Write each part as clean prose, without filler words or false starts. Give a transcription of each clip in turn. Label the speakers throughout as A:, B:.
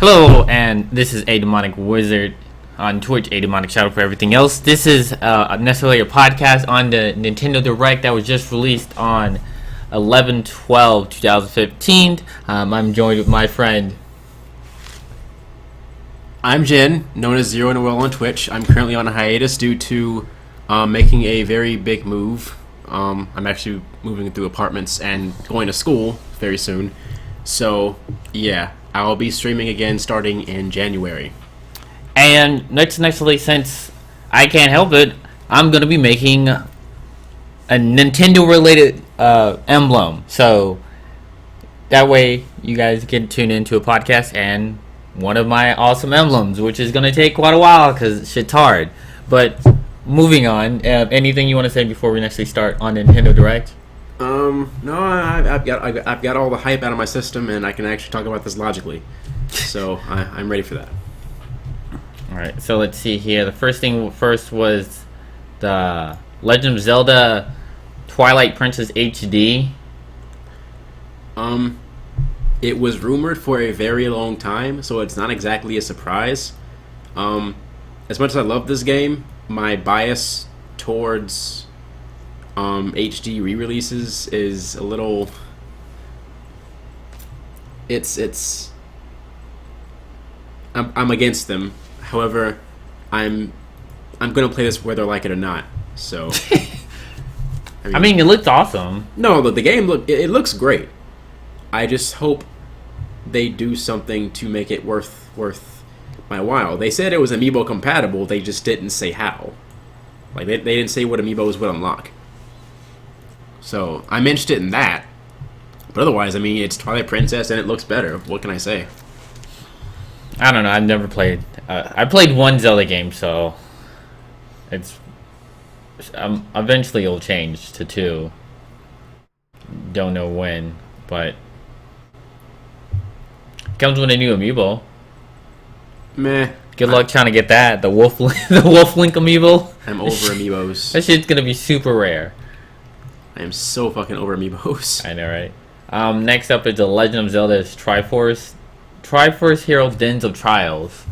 A: Hello, and this is A Demonic Wizard on Twitch, ADemonicShadow for everything else. This is necessarily a podcast on the Nintendo Direct that was just released on 11/12/2015. I'm joined with my friend.
B: I'm Jin, known as Zero and Will on Twitch. I'm currently on a hiatus due to making a very big move. I'm actually moving through apartments and going to school very soon. So, yeah, I'll be streaming again starting in January.
A: And necessarily, since I can't help it, I'm going to be making a Nintendo-related emblem. So, that way you guys can tune into a podcast and one of my awesome emblems, which is going to take quite a while because shit's hard. But moving on, anything you want to say before we actually start on Nintendo Direct?
B: No, I've got all the hype out of my system, and I can actually talk about this logically. So I'm ready for that.
A: All right, so let's see here. The first was the Legend of Zelda Twilight Princess HD.
B: It was rumored for a very long time, so it's not exactly a surprise. As much as I love this game, my bias towards HD re-releases is a little. I'm against them. However, I'm gonna play this whether I like it or not. So.
A: I mean, it looks awesome.
B: No, the game it looks great. I just hope they do something to make it worth my while. They said it was Amiibo compatible. They just didn't say how. Like they didn't say what Amiibos would unlock. So I'm interested in that. But otherwise, I mean, it's Twilight Princess and it looks better. What can I say?
A: I don't know. I've never played. I played one Zelda game, so it's. Eventually, it'll change to 2. Don't know when, but comes with a new Amiibo.
B: Meh.
A: Good luck trying to get that. The Wolf Link Amiibo.
B: I'm over Amiibos.
A: That shit's gonna be super rare.
B: I am so fucking over Amiibos.
A: I know, right? Next up is the Legend of Zelda's Triforce Hero Dens of Trials.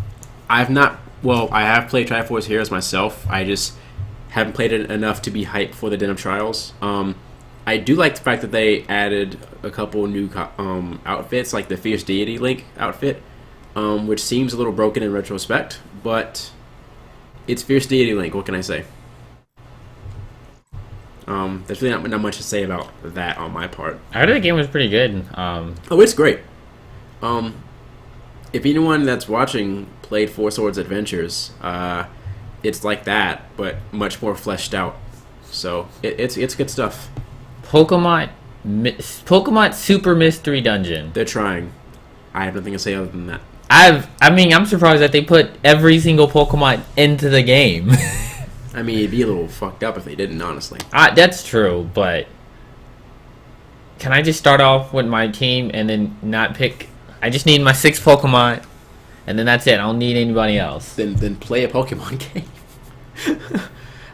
B: I have played Triforce Heroes myself. I just haven't played it enough to be hyped for the Den of Trials. I do like the fact that they added a couple new outfits, like the Fierce Deity Link outfit, which seems a little broken in retrospect, but it's Fierce Deity Link. What can I say? There's really not much to say about that on my part.
A: I heard the game was pretty good.
B: Oh, it's great. If anyone that's watching played Four Swords Adventures, it's like that, but much more fleshed out. So it's good stuff.
A: Pokemon Super Mystery Dungeon.
B: They're trying. I have nothing to say other than that.
A: I'm surprised that they put every single Pokemon into the game.
B: I mean, it'd be a little fucked up if they didn't, honestly.
A: That's true, but can I just start off with my team and then not pick? I just need my 6 Pokemon, and then that's it. I don't need anybody else.
B: Then play a Pokemon game.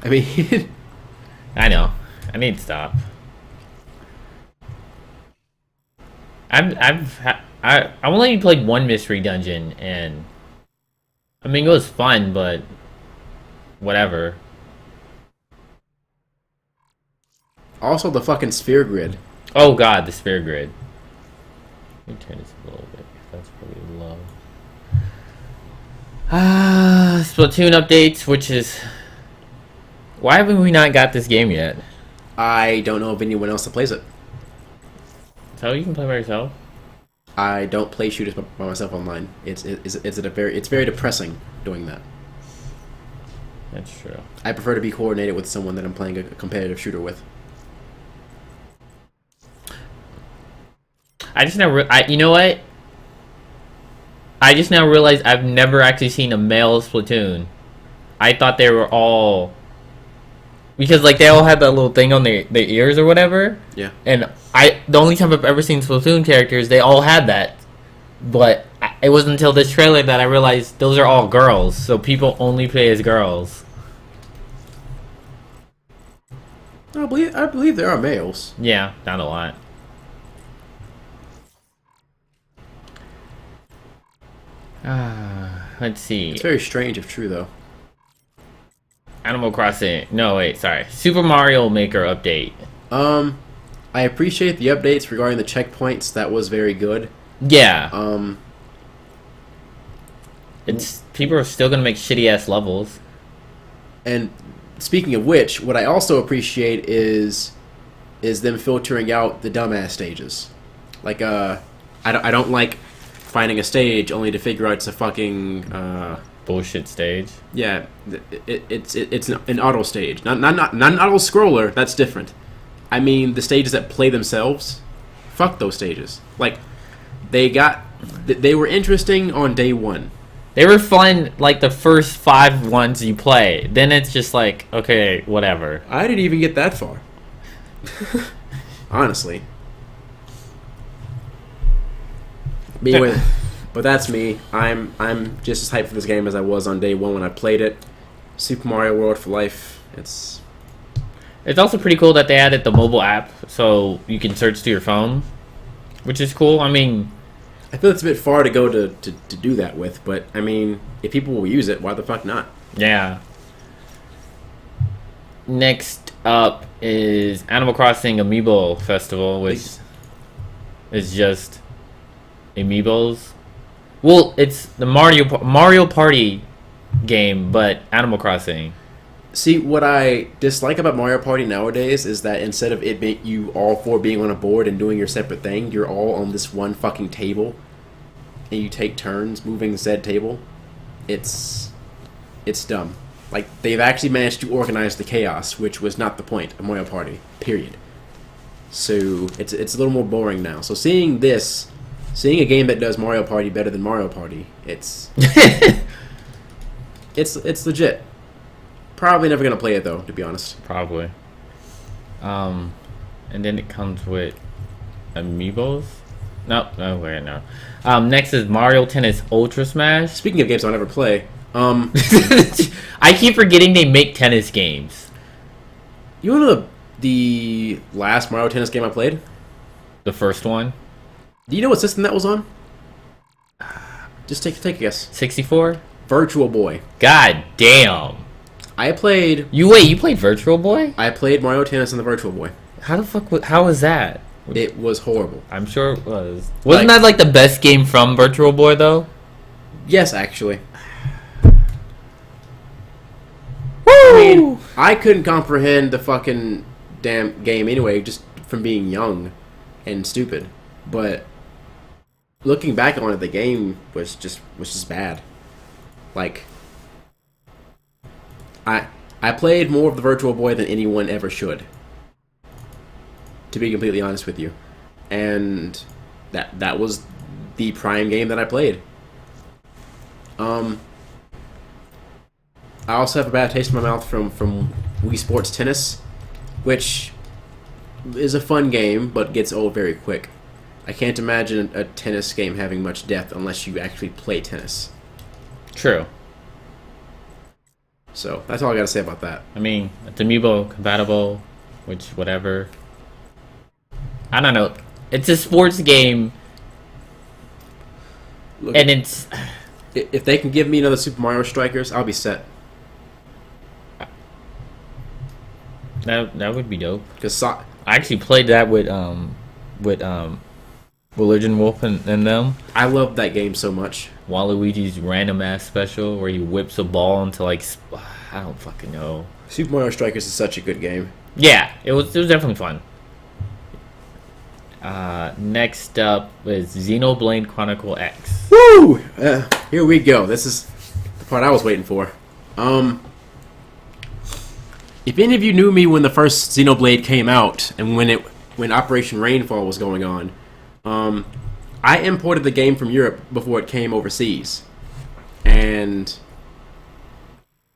B: I mean,
A: I know. I need to stop. I've only played one mystery dungeon, and I mean it was fun, but whatever.
B: Also, the fucking sphere grid.
A: Oh god, the sphere grid. Let me turn this a little bit. That's pretty low. Splatoon updates, which is. Why haven't we not got this game yet?
B: I don't know of anyone else that plays it.
A: So you can play by yourself?
B: I don't play shooters by myself online. It's very depressing doing that.
A: That's true.
B: I prefer to be coordinated with someone that I'm playing a competitive shooter with.
A: You know what? I just now realized I've never actually seen a male Splatoon. I thought they were all. Because, like, they all had that little thing on their ears or whatever.
B: Yeah.
A: And the only time I've ever seen Splatoon characters, they all had that. But it wasn't until this trailer that I realized those are all girls. So people only play as girls.
B: I believe there are males.
A: Yeah, not a lot. Let's see.
B: It's very strange if true, though.
A: Animal Crossing. No, wait, sorry. Super Mario Maker update.
B: I appreciate the updates regarding the checkpoints. That was very good.
A: Yeah. It's people are still gonna make shitty ass levels.
B: And speaking of which, what I also appreciate is them filtering out the dumbass stages. Like, I don't like finding a stage only to figure out it's a fucking
A: Bullshit stage.
B: Yeah, it's an auto stage, not an auto scroller. That's different. I mean the stages that play themselves. Fuck those stages. Like they were interesting on day one.
A: They were fun like the first 5 ones you play. Then it's just like, okay, whatever.
B: I didn't even get that far. Honestly. But that's me. I'm just as hyped for this game as I was on day one when I played it. Super Mario World for life. It's
A: also pretty cool that they added the mobile app so you can search to your phone, which is cool. I mean,
B: I feel it's a bit far to go to do that with, but I mean, if people will use it, why the fuck not?
A: Yeah. Next up is Animal Crossing Amiibo Festival, which is just Amiibos. Well, it's the Mario Party game, but Animal Crossing.
B: See, what I dislike about Mario Party nowadays is that instead of it being you all four being on a board and doing your separate thing, you're all on this one fucking table, and you take turns moving said table. It's dumb. Like, they've actually managed to organize the chaos, which was not the point of Mario Party. Period. So it's a little more boring now. So seeing a game that does Mario Party better than Mario Party, it's legit. Probably never gonna play it though, to be honest.
A: Probably. And then it comes with Amiibos. No, wait, no. Next is Mario Tennis Ultra Smash.
B: Speaking of games I'll never play,
A: I keep forgetting they make tennis games.
B: You know the last Mario Tennis game I played?
A: The first one.
B: Do you know what system that was on? Just take a guess.
A: 64?
B: Virtual Boy.
A: God damn.
B: I played...
A: You played Virtual Boy?
B: I played Mario Tennis on the Virtual Boy.
A: How was that?
B: It was horrible.
A: I'm sure it was. Wasn't that like the best game from Virtual Boy though?
B: Yes, actually.
A: Woo!
B: I mean, I couldn't comprehend the fucking damn game anyway, just from being young and stupid. But looking back on it, the game was just bad. Like, I played more of the Virtual Boy than anyone ever should, to be completely honest with you. And that was the prime game that I played. I also have a bad taste in my mouth from Wii Sports Tennis, which is a fun game, but gets old very quick. I can't imagine a tennis game having much depth unless you actually play tennis.
A: True.
B: So, that's all I gotta say about that.
A: I mean, it's Amiibo compatible, which, whatever. I don't know. It's a sports game,
B: Look,
A: and it's...
B: If they can give me another Super Mario Strikers, I'll be set.
A: That would be dope.
B: Because
A: I actually played that with Religion Wolf and them.
B: I love that game so much.
A: Waluigi's random ass special where he whips a ball into like I don't fucking know.
B: Super Mario Strikers is such a good game.
A: Yeah, it was definitely fun. Next up is Xenoblade Chronicles X.
B: Woo! Here we go. This is the part I was waiting for. If any of you knew me when the first Xenoblade came out and when Operation Rainfall was going on, I imported the game from Europe before it came overseas, and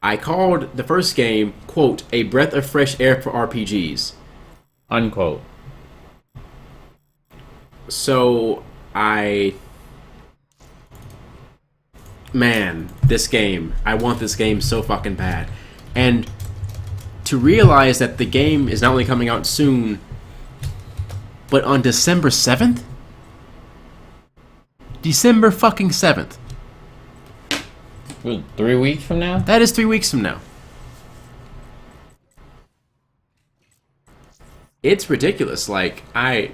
B: I called the first game, quote, a breath of fresh air for RPGs,
A: unquote.
B: So man, this game, I want this game so fucking bad. And to realize that the game is not only coming out soon, but on December 7th? December fucking 7th.
A: 3 weeks from now?
B: That is 3 weeks from now. It's ridiculous. Like, I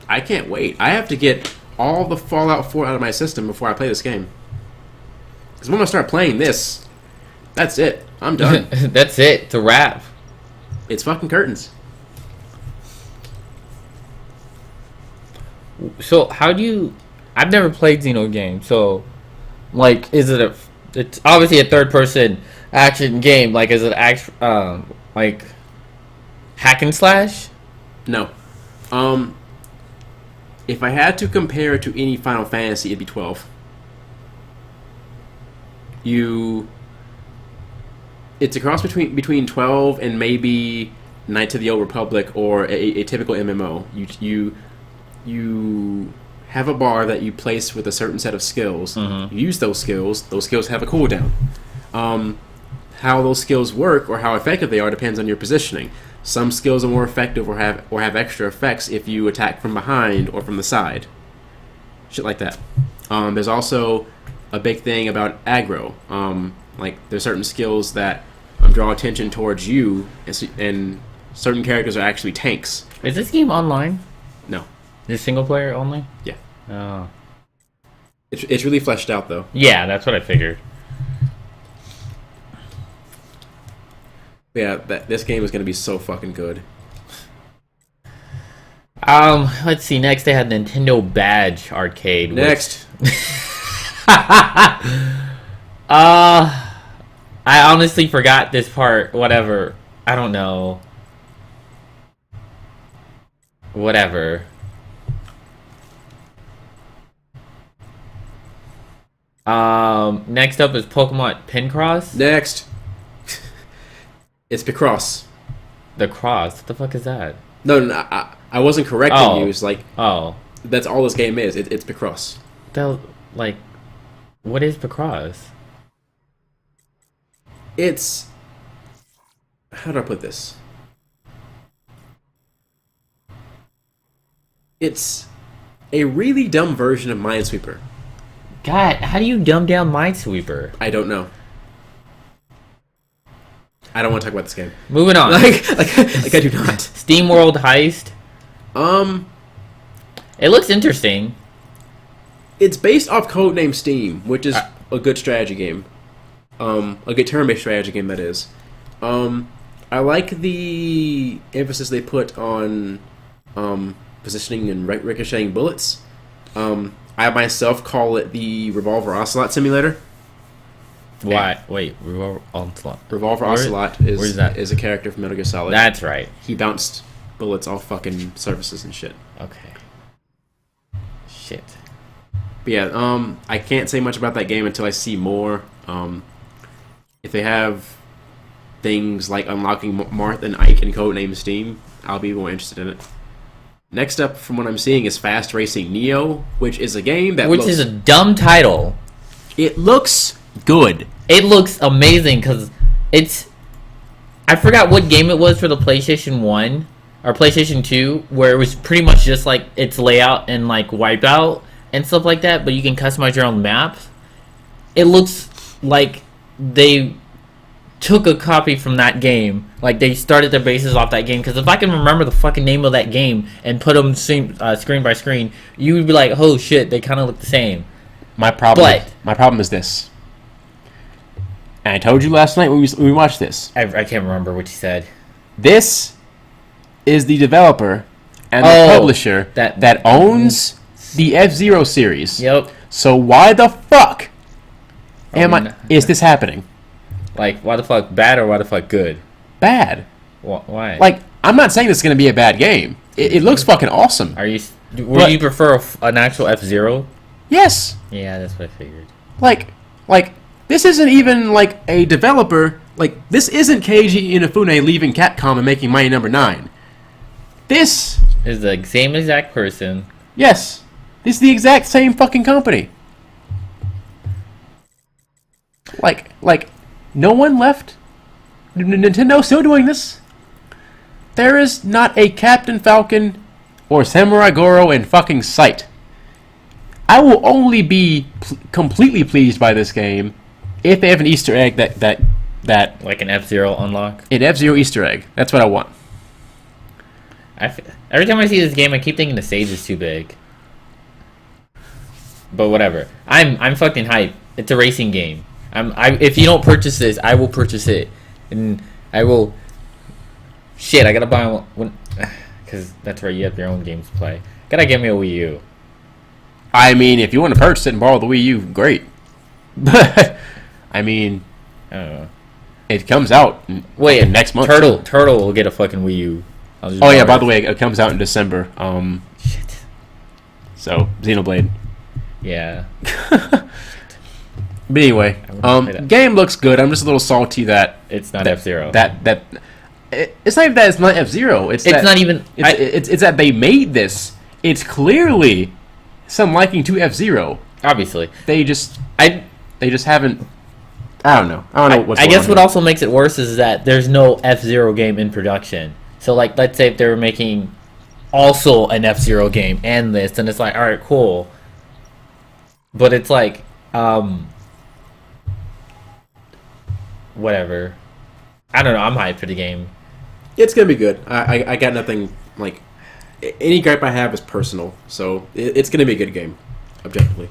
B: can't wait. I have to get all the Fallout 4 out of my system before I play this game. Because when I start playing this, that's it. I'm done.
A: That's it. It's a wrap.
B: It's fucking curtains.
A: So how do you... I've never played Xeno game, so... Like, is it a... It's obviously a third-person action game. Like, is it like... Hack and slash?
B: No. If I had to compare it to any Final Fantasy, it'd be 12. It's a cross between 12 and maybe Knights of the Old Republic or a typical MMO. You have a bar that you place with a certain set of skills.
A: Mm-hmm.
B: You use those skills. Those skills have a cooldown. How those skills work or how effective they are depends on your positioning. Some skills are more effective or have extra effects if you attack from behind or from the side. Shit like that. There's also a big thing about aggro. Like, there's certain skills that draw attention towards you, and certain characters are actually tanks.
A: Is this game online?
B: No.
A: Is it single player only?
B: Yeah.
A: Oh.
B: It's really fleshed out, though.
A: Yeah, that's what I figured.
B: Yeah, this game is going to be so fucking good.
A: Let's see. Next, they had Nintendo Badge Arcade.
B: Next.
A: I honestly forgot this part. Whatever. I don't know. Whatever. Next up is Pokemon Pincross.
B: Next. It's Picross.
A: The Cross. What the fuck is that?
B: No, I wasn't correcting you. It's like, that's all this game is. It's Picross.
A: Like, what is Picross?
B: It's... How do I put this? It's a really dumb version of Minesweeper.
A: God, how do you dumb down Minesweeper?
B: I don't know. I don't want to talk about this game.
A: Moving on.
B: Like I do not.
A: Steamworld Heist. It looks interesting.
B: It's based off Codename Steam, which is a good strategy game. A good turn-based strategy game, that is. I like the emphasis they put on positioning and ricocheting bullets. I myself call it the Revolver Ocelot Simulator.
A: Why? Wait, Revolver Ocelot.
B: Revolver Ocelot is a character from Metal Gear Solid.
A: That's right.
B: He bounced bullets off fucking surfaces and shit.
A: Okay. Shit.
B: But yeah, I can't say much about that game until I see more. If they have things like unlocking Marth and Ike in Codename Steam, I'll be more interested in it. Next up, from what I'm seeing, is Fast Racing Neo, which is a game that
A: is a dumb title.
B: It looks good.
A: It looks amazing because it's... I forgot what game it was for the PlayStation 1 or PlayStation 2, where it was pretty much just like its layout and like Wipeout and stuff like that, but you can customize your own maps. It looks like they took a copy from that game. Like, they started their bases off that game, because if I can remember the fucking name of that game and put them screen by screen, you would be like, oh shit, they kind of look the same.
B: My problem is this. And I told you last night when we watched this.
A: I can't remember what you said.
B: This is the developer and the publisher that owns the F-Zero series.
A: Yep.
B: So why the fuck is this happening?
A: Like, why the fuck bad or why the fuck good?
B: Bad.
A: Why?
B: Like, I'm not saying this is going to be a bad game. It looks fucking awesome.
A: Would you prefer an actual F-Zero?
B: Yes.
A: Yeah, that's what I figured.
B: Like, this isn't even, like, a developer. Like, this isn't Keiji Inafune leaving Capcom and making Mighty Number 9. This
A: is the same exact person.
B: Yes. This is the exact same fucking company. Like, no one left. Nintendo's still doing this. There is not a Captain Falcon or Samurai Goro in fucking sight. I will only be completely pleased by this game if they have an Easter egg that
A: Like an F-Zero unlock.
B: an F-Zero Easter egg, that's what I want.
A: Every time I see this game, I keep thinking the stage is too big. But whatever. I'm fucking hyped. It's a racing game. If you don't purchase this, I will purchase it, and I will. Shit, I gotta buy one because that's where you have your own games to play. Gotta get me a Wii U.
B: I mean, if you want to purchase it and borrow the Wii U, great. But I mean,
A: I don't know.
B: it comes out next month.
A: Turtle will get a fucking Wii U.
B: Oh yeah, by the way, it comes out in December.
A: Shit.
B: So Xenoblade.
A: Yeah.
B: But anyway, game looks good. I'm just a little salty that
A: It's not F-Zero.
B: It's not even that it's not F-Zero. It's
A: not even.
B: It's that they made this. It's clearly some liking to F-Zero.
A: Obviously,
B: They just haven't. I don't know. What's
A: I
B: going
A: guess
B: on
A: what
B: here.
A: also makes it worse is that there's no F-Zero game in production. So, like, let's say if they were making also an F-Zero game and this, and it's like, all right, cool. But it's like, whatever. I don't know. I'm hyped for the game.
B: It's gonna be good. I got nothing like. Any gripe I have is personal, so it's gonna be a good game, objectively.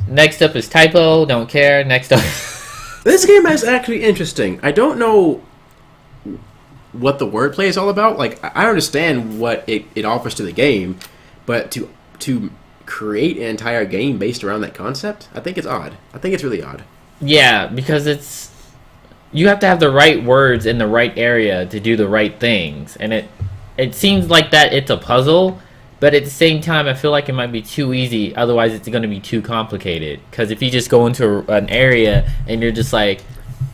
A: Next up is Typo. Don't care. Next up.
B: This game is actually interesting. I don't know what the wordplay is all about. Like, I understand what it offers to the game, but to create an entire game based around that concept, I think it's odd. I think it's really odd.
A: Yeah, because you have to have the right words in the right area to do the right things, and it seems like that it's a puzzle, but at the same time I feel like it might be too easy, otherwise it's going to be too complicated. Because if you just go into an area and you're just like,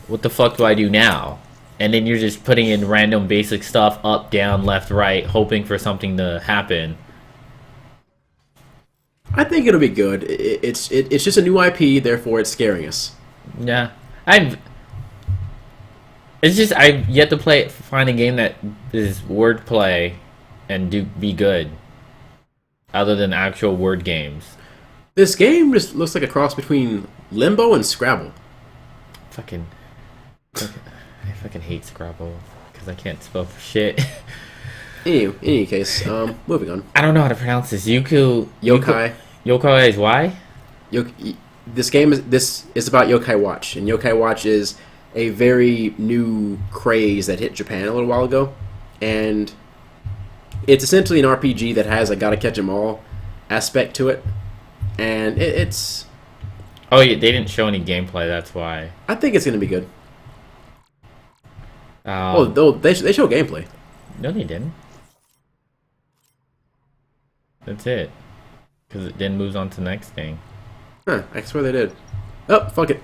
A: what the fuck do I do now? And then you're just putting in random basic stuff, up, down, left, right, hoping for something to happen.
B: I think it'll be good. It's just a new IP, therefore it's scaring us.
A: Yeah, I've yet to find a game that is wordplay and be good, other than actual word games.
B: This game just looks like a cross between Limbo and Scrabble.
A: I fucking hate Scrabble because I can't spell for shit.
B: In any case, moving on.
A: I don't know how to pronounce this. Yokai. Yokai is why?
B: This game is about Yokai Watch, and Yokai Watch is a very new craze that hit Japan a little while ago, and it's essentially an RPG that has a gotta catch 'em all aspect to it, and it's.
A: Oh yeah, they didn't show any gameplay. That's why.
B: I think it's gonna be good. They show gameplay.
A: No, they didn't. That's it. Because it then moves on to the next thing.
B: Huh, I swear they did. Oh, fuck it.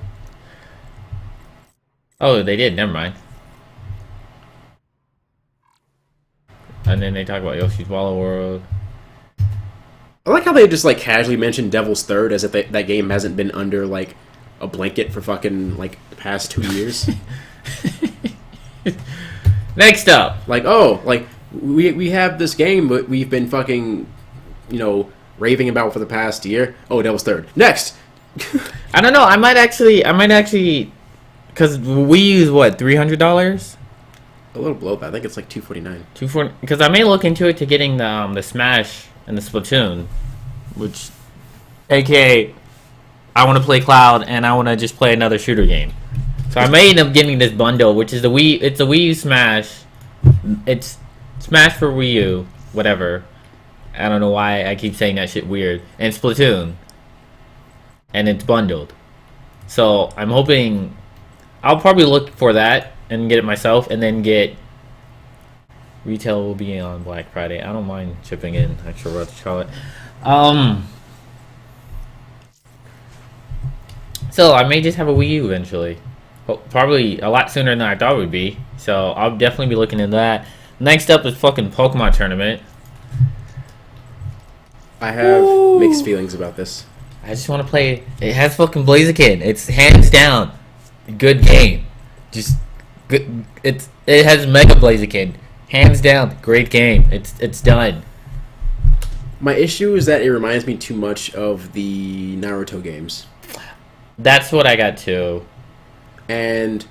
A: Oh, they did. Never mind. And then they talk about Yoshi's Woolly World.
B: I like how they just, like, casually mentioned Devil's Third as if that game hasn't been under, like, a blanket for fucking, like, the past 2 years.
A: Next up.
B: Like, oh, like, we have this game but we've been fucking, raving about for the past year. Oh, Devil's Third. Next!
A: I don't know. I might actually, because we use what, $300?
B: A little below that. I think it's like $249.
A: $240. Because I may look into it to getting the Smash and the Splatoon, which, aka, I want to play Cloud and I want to just play another shooter game. So I may end up getting this bundle, which is it's a Wii U Smash. It's Smash for Wii U, whatever. I don't know why I keep saying that shit weird. And Splatoon. And it's bundled. So I'm hoping I'll probably look for that and get it myself, and then get retail will be on Black Friday. I don't mind chipping in extra what to call it. So I may just have a Wii U eventually. Probably a lot sooner than I thought it would be. So I'll definitely be looking into that. Next up is fucking Pokemon Tournament.
B: I have mixed feelings about this.
A: I just want to play. It has fucking Blaziken. It's hands down good game. Just good. It has Mega Blaziken. Hands down, great game. It's done.
B: My issue is that it reminds me too much of the Naruto games.
A: That's what I got too.
B: And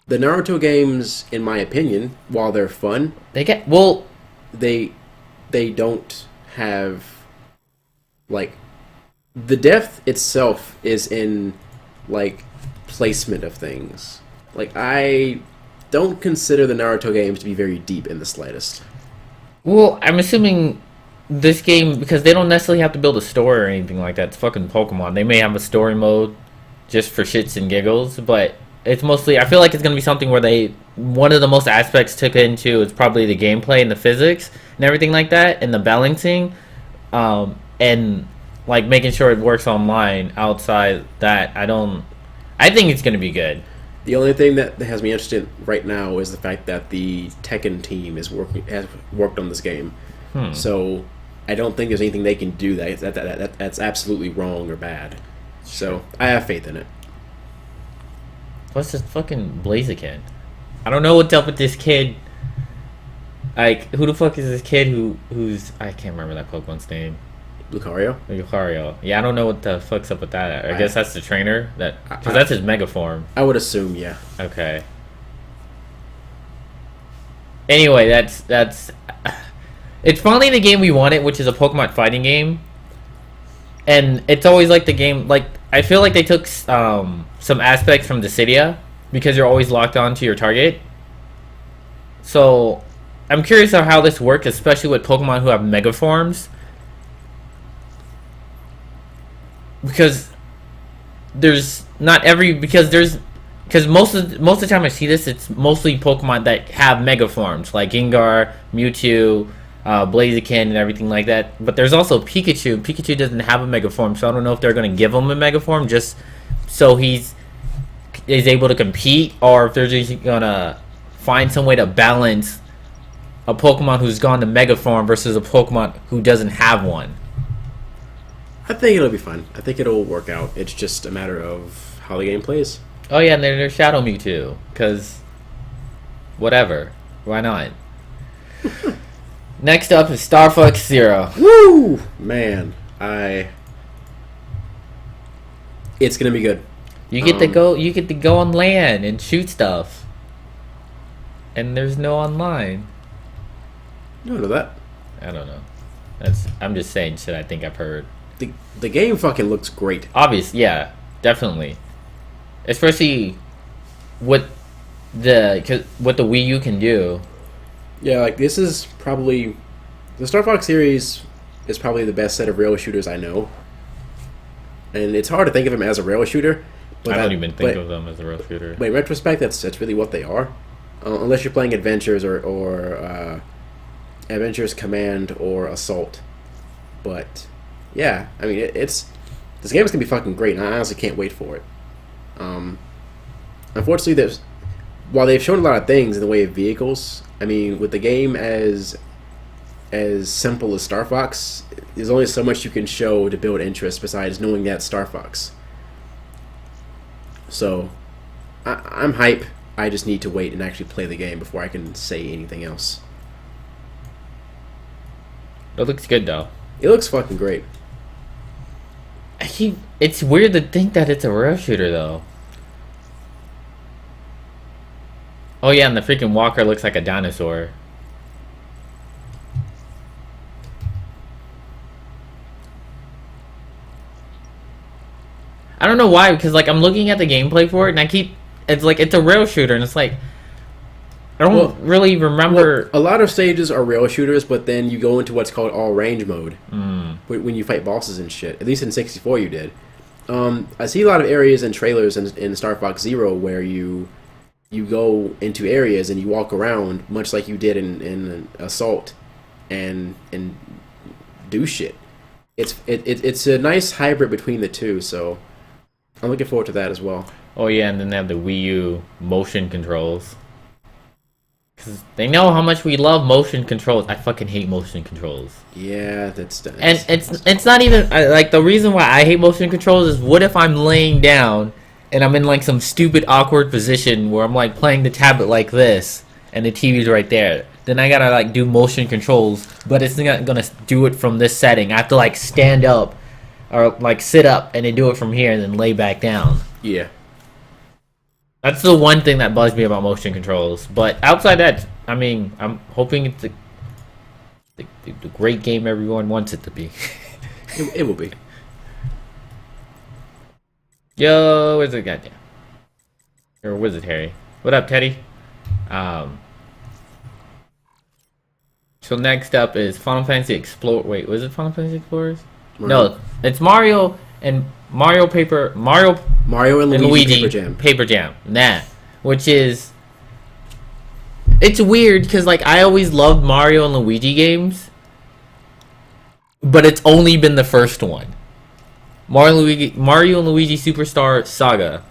B: the Naruto games, in my opinion, while they're fun,
A: they
B: don't have, like, the depth itself is in, like, placement of things. Like, I don't consider the Naruto games to be very deep in the slightest.
A: Well, I'm assuming this game, because they don't necessarily have to build a story or anything like that. It's fucking Pokemon. They may have a story mode just for shits and giggles, but it's mostly, I feel like it's going to be something where one of the most aspects took into is probably the gameplay and the physics and everything like that, and the balancing, and like making sure it works online. Outside that, I think it's going to be good.
B: The only thing that has me interested right now is the fact that the Tekken team has worked on this game. So I don't think there's anything they can do that's absolutely wrong or bad. So I have faith in it.
A: What's this fucking Blaziken? I don't know what's up with this kid. Like, who the fuck is this kid who's... I can't remember that Pokemon's name.
B: Lucario?
A: Lucario. Yeah, I don't know what the fuck's up with that. I guess that's the trainer? Because that's his Mega Form.
B: I would assume, yeah.
A: Okay. Anyway, that's... It's finally the game we wanted, which is a Pokemon fighting game. And it's always like the game... Like, I feel like they took some aspects from Dissidia, because you're always locked on to your target. So, I'm curious on how this works, especially with Pokemon who have Mega Forms. Because there's not every... Because most of the time I see this, it's mostly Pokemon that have Mega Forms, like Gengar, Mewtwo, Blaziken, and everything like that. But there's also Pikachu. Pikachu doesn't have a Mega Form, so I don't know if they're going to give him a Mega Form just so is able to compete, or if they're just going to find some way to balance a Pokemon who's gone to Mega Form versus a Pokemon who doesn't have one.
B: I think it'll be fun. I think it'll work out. It's just a matter of how the game plays.
A: Oh yeah, and there's Shadow Mewtwo, because whatever. Why not? Next up is Star Fox Zero.
B: Woo! Man, it's gonna be good.
A: You get to go on land and shoot stuff. And there's no online.
B: You don't know that.
A: I don't know. I'm just saying shit I think I've heard.
B: The game fucking looks great.
A: Obviously, yeah, definitely. Especially what the Wii U can do.
B: Yeah, like this is probably the Star Fox series is probably the best set of rail shooters I know. And it's hard to think of them as a rail shooter.
A: But I don't even think of them as a rail shooter.
B: But in retrospect, that's really what they are. Unless you're playing Adventures or Adventures Command or Assault. But yeah, I mean this game is gonna be fucking great, and I honestly can't wait for it. Unfortunately, while they've shown a lot of things in the way of vehicles, I mean, with the game as simple as Star Fox, there's only so much you can show to build interest besides knowing that Star Fox. So, I'm hype. I just need to wait and actually play the game before I can say anything else.
A: It looks good though.
B: It looks fucking great.
A: It's weird to think that it's a rail shooter though. Oh yeah, and the freaking walker looks like a dinosaur. I don't know why, because like I'm looking at the gameplay for it, and it's like it's a rail shooter, and it's like I don't really remember.
B: Well, a lot of stages are rail shooters, but then you go into what's called all range mode when you fight bosses and shit. At least in 64, you did. I see a lot of areas and trailers in Star Fox Zero where you go into areas and you walk around, much like you did in Assault, and do shit. It's a nice hybrid between the two, so I'm looking forward to that as well.
A: Oh yeah, and then they have the Wii U Motion Controls. Because they know how much we love motion controls. I fucking hate motion controls.
B: Yeah,
A: and it's not even like the reason why I hate motion controls is what if I'm laying down and I'm in like some stupid awkward position where I'm like playing the tablet like this and the TV's right there. Then I gotta like do motion controls, but it's not gonna do it from this setting. I have to like stand up or like sit up and then do it from here and then lay back down.
B: Yeah.
A: That's the one thing that bugs me about motion controls. But outside that, I mean, I'm hoping it's the great game everyone wants it to be.
B: It will be.
A: Yo, where's it? Goddamn. Or Wizard Harry. What up, Teddy? So next up is Final Fantasy Explore. Wait, was it Final Fantasy Explorers? No, it's Mario and Mario and Luigi Paper Jam. Nah, which is it's weird because like I always loved Mario and Luigi games, but it's only been the first one. Mario and Luigi Superstar Saga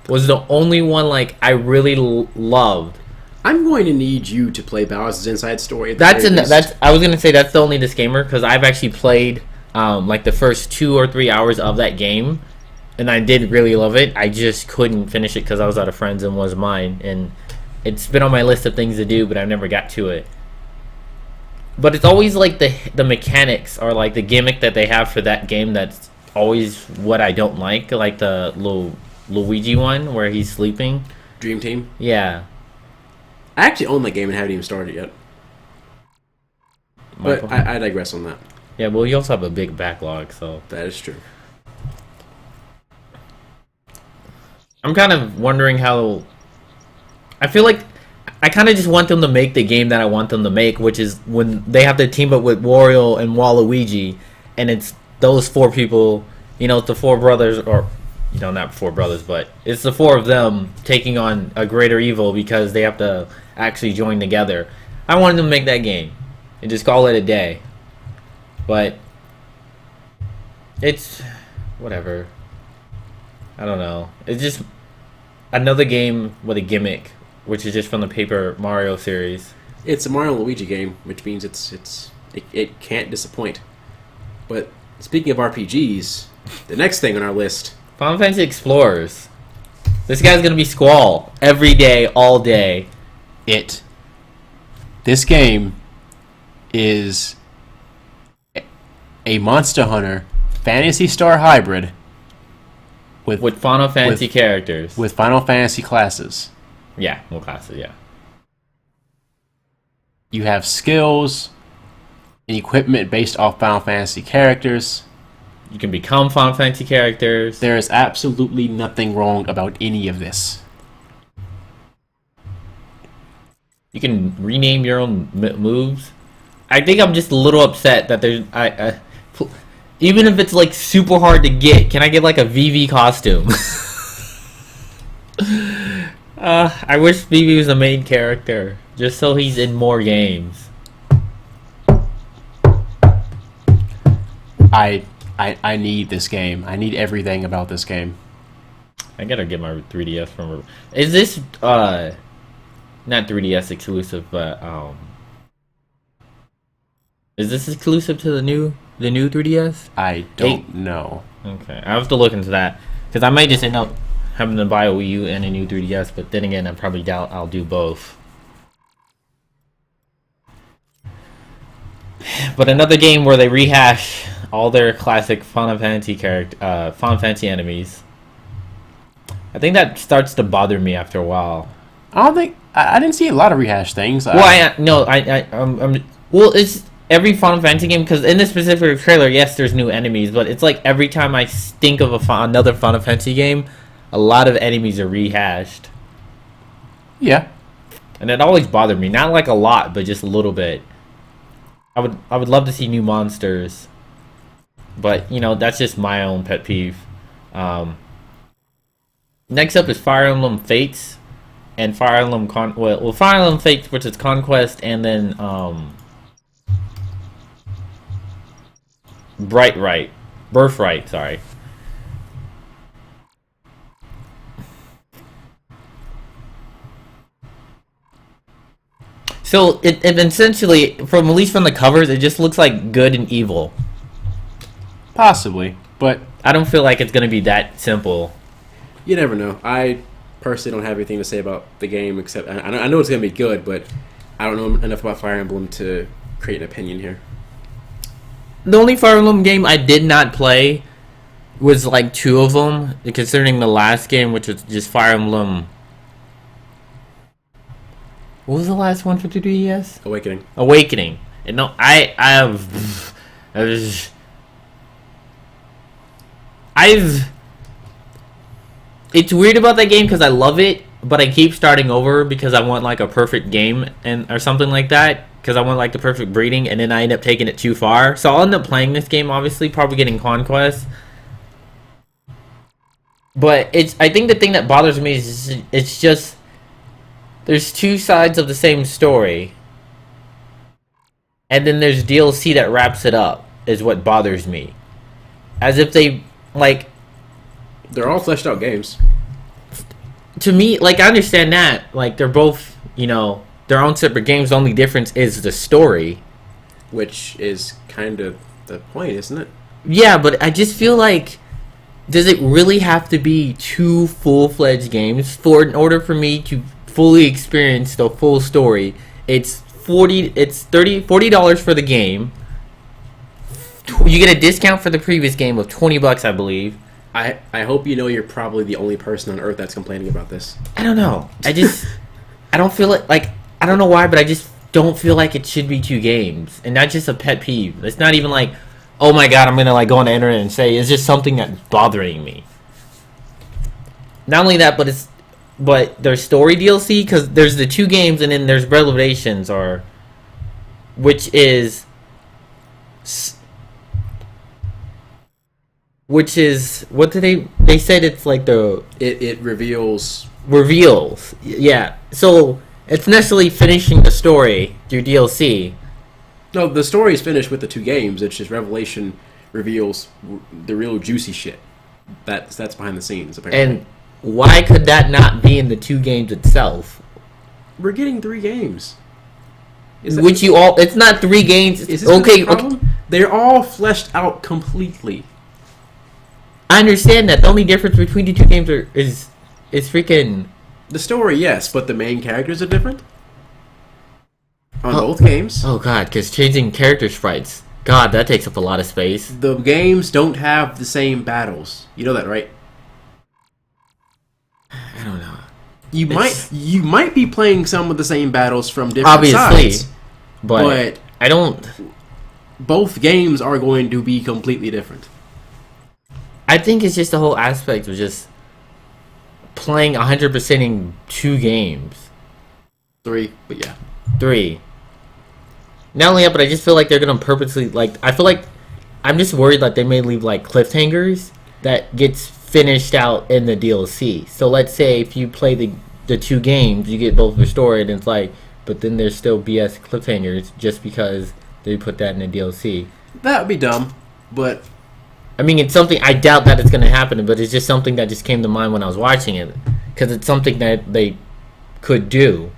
A: was the only one like I really loved.
B: I'm going to need you to play Bowser's Inside Story.
A: I was gonna say that's the only disclaimer because I've actually played like the first 2 or 3 hours of that game, and I did really love it. I just couldn't finish it because I was out of friends and was mine, and it's been on my list of things to do, but I never got to it. But it's always like the mechanics or like the gimmick that they have for that game that's always what I don't like the Luigi one where he's sleeping.
B: Dream Team?
A: Yeah.
B: I actually own that game and haven't even started yet. But I digress on that.
A: Yeah, well, you also have a big backlog, so...
B: That is true.
A: I'm kind of wondering how... I feel like I kind of just want them to make the game that I want them to make, which is when they have to team up with Wario and Waluigi, and it's those 4 people, you know, it's the 4 brothers, or... You know, not 4 brothers, but it's the 4 of them taking on a greater evil because they have to actually join together. I wanted them to make that game and just call it a day. But it's whatever. I don't know. It's just another game with a gimmick, which is just from the Paper Mario series.
B: It's a Mario and Luigi game, which means it can't disappoint. But speaking of RPGs, the next thing on our list,
A: Final Fantasy Explorers. This guy's gonna be Squall every day, all day.
C: This game is a Monster Hunter Phantasy Star hybrid
A: with Final Fantasy characters.
C: With Final Fantasy classes.
A: Yeah, more classes, yeah.
C: You have skills and equipment based off Final Fantasy characters.
A: You can become Final Fantasy characters.
C: There is absolutely nothing wrong about any of this.
A: You can rename your own moves. I think I'm just a little upset that there's... even if it's like super hard to get, can I get like a VV costume? I wish VV was the main character, just so he's in more games.
C: I need this game. I need everything about this game.
A: I gotta get my 3DS from... Is this, not 3DS exclusive, but, is this exclusive to the new 3DS?
C: I don't know.
A: Okay, I have to look into that. Because I might just end up having to buy a Wii U and a new 3DS, but then again, I probably doubt I'll do both. But another game where they rehash all their classic Final Fantasy Final Fantasy enemies. I think that starts to bother me after a while.
C: I didn't see a lot of rehash things.
A: Well, well, it's every Final Fantasy game, because in this specific trailer, yes, there's new enemies, but it's like every time I think of another Final Fantasy game, a lot of enemies are rehashed.
C: Yeah.
A: And it always bothered me. Not like a lot, but just a little bit. I would love to see new monsters. But, you know, that's just my own pet peeve. Next up is Fire Emblem Fates. And Fire Emblem Fire Emblem Fates, which is Conquest, and then Birthright, sorry. So it essentially, at least from the covers, it just looks like good and evil.
C: Possibly, but
A: I don't feel like it's gonna be that simple.
B: You never know. I personally don't have anything to say about the game, except I know it's gonna be good, but I don't know enough about Fire Emblem to create an opinion here.
A: The only Fire Emblem game I did not play was like 2 of them, considering the last game, which was just Fire Emblem. What was the last one for 3DS? Awakening. And no, it's weird about that game because I love it, but I keep starting over because I want like a perfect game or something like that, because I want like the perfect breeding, and then I end up taking it too far. So I'll end up playing this game, obviously, probably getting Conquest. But I think the thing that bothers me is it's just there's 2 sides of the same story, and then there's DLC that wraps it up is what bothers me. As if they like.
B: They're all fleshed out games.
A: To me, like, I understand that. Like, they're both, their own separate games. The only difference is the story.
B: Which is kind of the point, isn't it?
A: Yeah, but I just feel like, does it really have to be 2 full-fledged games in order for me to fully experience the full story? It's $40 for the game. You get a discount for the previous game of $20, I believe.
B: I hope you know you're probably the only person on Earth that's complaining about this.
A: I don't know. I don't feel it, like, I don't know why, but I just don't feel like it should be 2 games. And that's just a pet peeve. It's not even like, oh my god, I'm gonna like go on the internet and say it's just something that's bothering me. Not only that, but there's story DLC, because there's the 2 games, and then there's Revelations, which is what did they said it's like
B: it reveals,
A: yeah. So it's necessarily finishing the story through DLC.
B: No, the story is finished with the 2 games. It's just Revelation reveals the real juicy shit that's behind the scenes, apparently.
A: And why could that not be in the 2 games itself?
B: We're getting 3 games.
A: It's not 3 games.
B: Is this okay? They're all fleshed out completely.
A: I understand that. The only difference between the 2 games is freaking
B: the story, yes, but the main characters are different on both games.
A: Oh god, because changing character sprites, god, that takes up a lot of space.
B: The games don't have the same battles. You know that, right?
A: I don't know.
B: You might be playing some of the same battles from different sides, but
A: I don't.
B: Both games are going to be completely different.
A: I think it's just the whole aspect of just playing 100%ing 2 games.
B: 3, but yeah.
A: 3. Not only that, but I just feel like they're gonna purposely, like, I feel like I'm just worried that they may leave like cliffhangers that gets finished out in the DLC. So let's say if you play the 2 games, you get both restored, and it's like, but then there's still BS cliffhangers just because they put that in the DLC.
B: That would be dumb, but
A: I mean, it's something, I doubt that it's going to happen, but it's just something that just came to mind when I was watching it. Because it's something that they could do.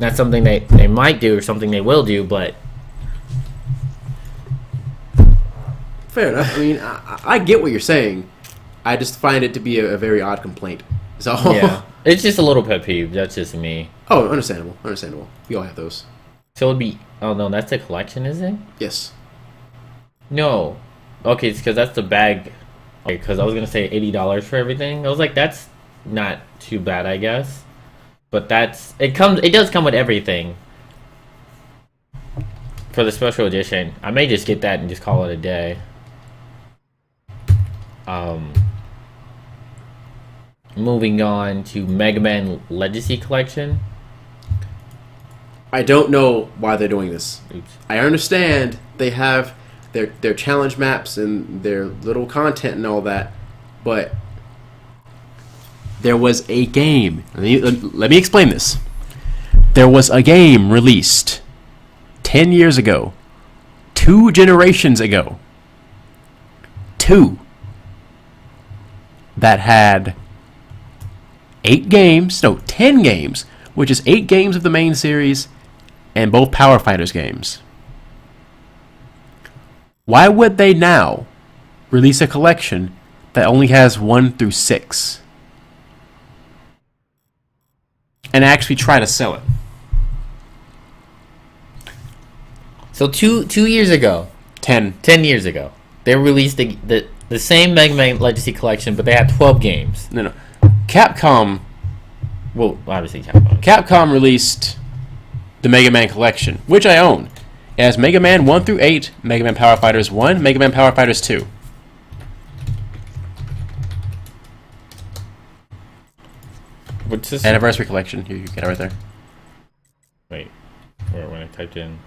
A: Not something they might do or something they will do, but
B: fair enough. I mean, I get what you're saying. I just find it to be a very odd complaint. So
A: yeah, it's just a little pet peeve. That's just me.
B: Oh, understandable. We all have those.
A: So it'd be, oh no, that's a collection, is it?
B: Yes.
A: No. Okay, it's because that's the bag. Because I was going to say $80 for everything. I was like, that's not too bad, I guess. But it does come with everything. For the special edition. I may just get that and just call it a day. Moving on to Mega Man Legacy Collection.
B: I don't know why they're doing this.
A: Oops.
B: I understand they have their challenge maps and their little content and all that, but there was a game. Let me explain this. There was a game released 10 years ago, 2 generations ago, 2, that had 10 games, which is 8 games of the main series and both Power Fighters games. Why would they now release a collection that only has 1 through 6 and actually try to sell it?
A: So 2 years ago,
B: 10
A: years ago, they released the The same Mega Man Legacy Collection, but they had 12 games.
C: No. Capcom
A: Well, obviously Capcom.
C: Capcom released the Mega Man Collection, which I own. It has Mega Man 1 through 8, Mega Man Power Fighters 1, Mega Man Power Fighters 2.
A: What's this?
C: Anniversary Collection. Here, you get it right there.
A: Wait, where when I typed in.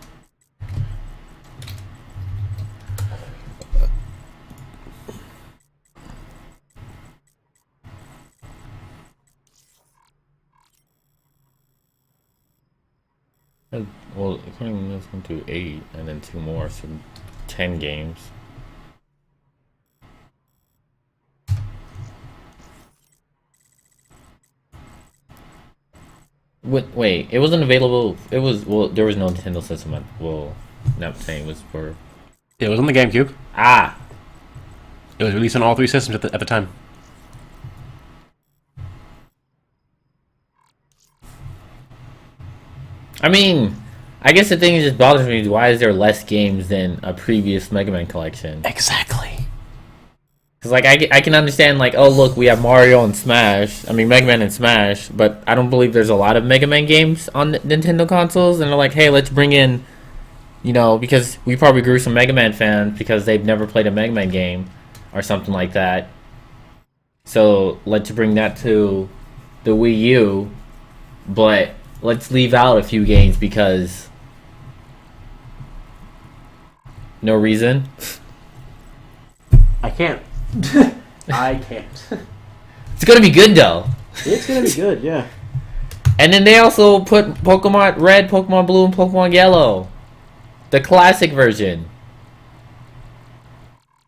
A: Well, according to this one to 8, and then 2 more, so 10 games. Wait, it wasn't available. It was, well, there was no Nintendo system. Well, not saying it was for.
C: It was on the GameCube.
A: Ah!
C: It was released on all 3 systems at the time.
A: I mean, I guess the thing that just bothers me is why is there less games than a previous Mega Man collection?
C: Exactly.
A: Because, like, I can understand, like, oh, look, we have Mario and Smash. I mean, Mega Man and Smash. But I don't believe there's a lot of Mega Man games on Nintendo consoles. And they're like, hey, let's bring in, you know, because we probably grew some Mega Man fans because they've never played a Mega Man game or something like that. So let's bring that to the Wii U. But let's leave out a few games because no reason.
C: I can't. I can't.
A: It's gonna be good though.
C: It's gonna be good, yeah.
A: And then they also put Pokemon Red, Pokemon Blue, and Pokemon Yellow, the classic version,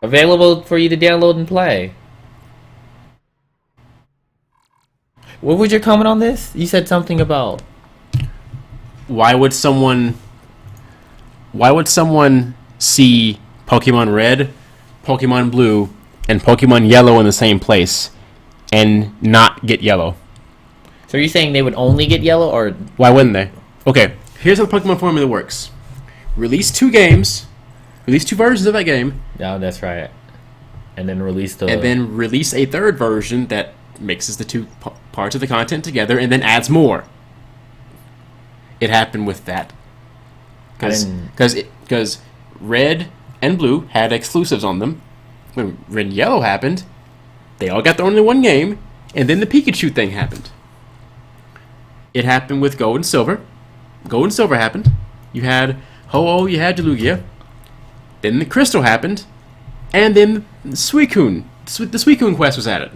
A: available for you to download and play. What was your comment on this? You said something about
C: Why would someone see Pokemon Red, Pokemon Blue, and Pokemon Yellow in the same place and not get Yellow?
A: So you're saying they would only get Yellow, or
C: Why wouldn't they? Okay, here's how the Pokemon formula works. Release 2 games, release 2 versions of that game,
A: no? That's right. And then release the
C: and then release a 3rd version that mixes the 2 parts of the content together and then adds more. It happened with that. Because Red and Blue had exclusives on them. When Red and Yellow happened, they all got thrown into one game, and then the Pikachu thing happened. It happened with Gold and Silver. Gold and Silver happened. You had Ho-Oh, you had Delugia. Then the Crystal happened, and then Suicune. The Suicune quest was added.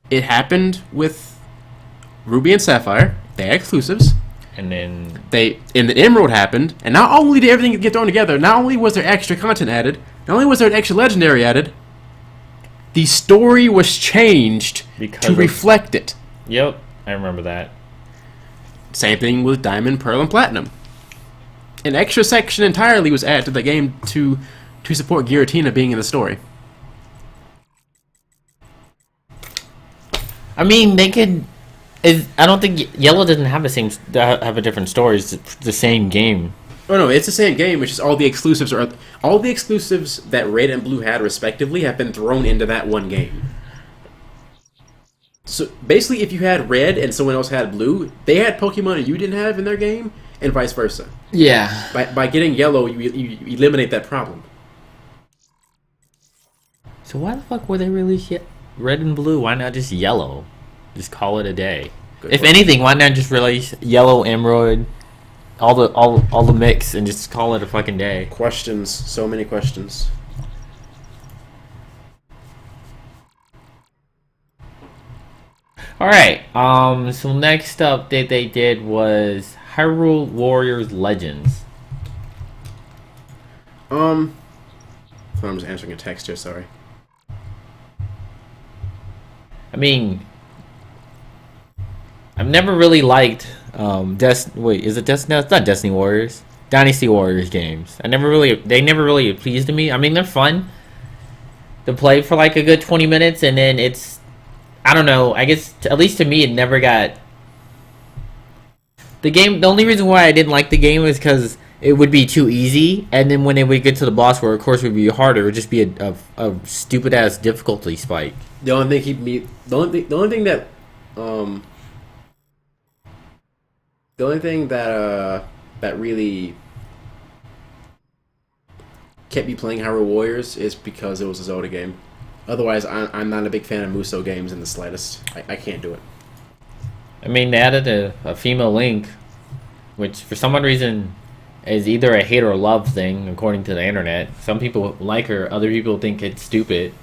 C: It happened with Ruby and Sapphire. They had exclusives.
A: and then
C: The Emerald happened, and not only did everything get thrown together, not only was there extra content added, not only was there an extra legendary added, the story was changed
A: Because
C: to
A: of-
C: reflect it.
A: yep, I remember that.
C: Same thing with Diamond, Pearl, and Platinum. An extra section entirely was added to the game to support Giratina being in the story.
A: I mean, they could. I don't think Yellow doesn't have have a different story. It's the same game.
C: Oh no, it's the same game. It's just all the exclusives that Red and Blue had respectively have been thrown into that one game. So basically, if you had Red and someone else had Blue, they had Pokemon and you didn't have in their game, and vice versa.
A: Yeah.
C: By getting Yellow, you eliminate that problem.
A: So why the fuck were they released Red and Blue? Why not just Yellow? Just call it a day.
C: Good
A: If
C: question.
A: anything, why not just release Yellow, Emerald, all the mix, and just call it a fucking day?
C: Questions, so many questions.
A: All right. So next up that they did was Hyrule Warriors Legends.
C: I'm just answering a text here. Sorry.
A: I mean, I've never really liked wait, is it Destiny? No, it's not Destiny Warriors. Dynasty Warriors games. They never really appeased to me. I mean, they're fun to play for like a good 20 minutes, and then it's, I don't know, I guess at least to me it never got the game. The only reason why I didn't like the game is because it would be too easy, and then when they would get to the boss, where of course it would be harder, it would just be a stupid ass difficulty spike.
B: The only thing the only thing that that really kept me playing Hyrule Warriors is because it was a Zelda game. Otherwise, I'm not a big fan of Musou games in the slightest. I can't do it.
A: I mean, they added a female Link, which for some reason is either a hate or love thing, according to the internet. Some people like her, other people think it's stupid.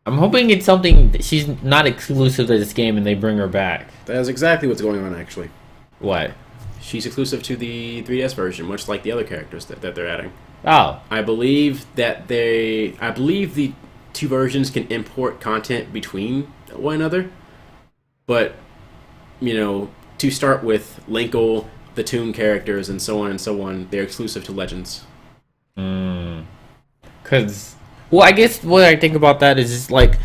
A: I'm hoping it's something that she's not exclusive to this game and they bring her back.
B: That's exactly what's going on, actually.
A: What?
B: She's exclusive to the 3DS version, much like the other characters that they're adding.
A: Oh.
B: I believe the two versions can import content between one another, but to start with, Linkle, the Toon characters, and so on, they're exclusive to Legends.
A: Well, I guess what I think about that is just like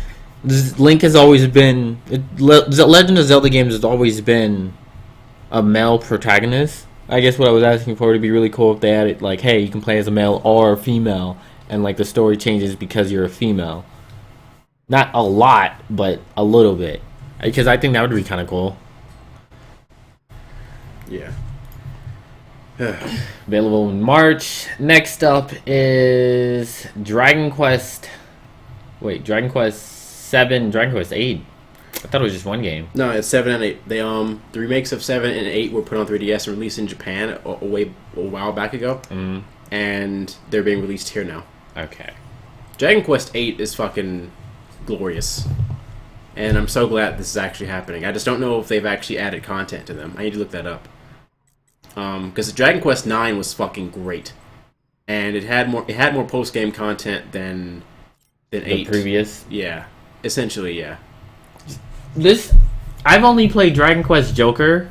A: Link has always been Legend of Zelda games has always been a male protagonist. I guess what I was asking for would be really cool if they added like, hey, you can play as a male or a female, and like the story changes because you're a female. Not a lot, but a little bit, because I think that would be kind of cool.
B: Yeah.
A: Available in March. Next up is Dragon Quest 7, Dragon Quest 8. I thought it was just one game.
B: No, it's 7 and 8. They the remakes of 7 and 8 were put on 3DS and released in Japan a while back ago. And they're being released here now.
A: Okay.
B: Dragon Quest 8 is fucking glorious. And I'm so glad this is actually happening. I just don't know if they've actually added content to them. I need to look that up. Because Dragon Quest 9 was fucking great. And it had more post-game content than 8.
A: The previous?
B: Yeah. Essentially, yeah.
A: I've only played Dragon Quest Joker,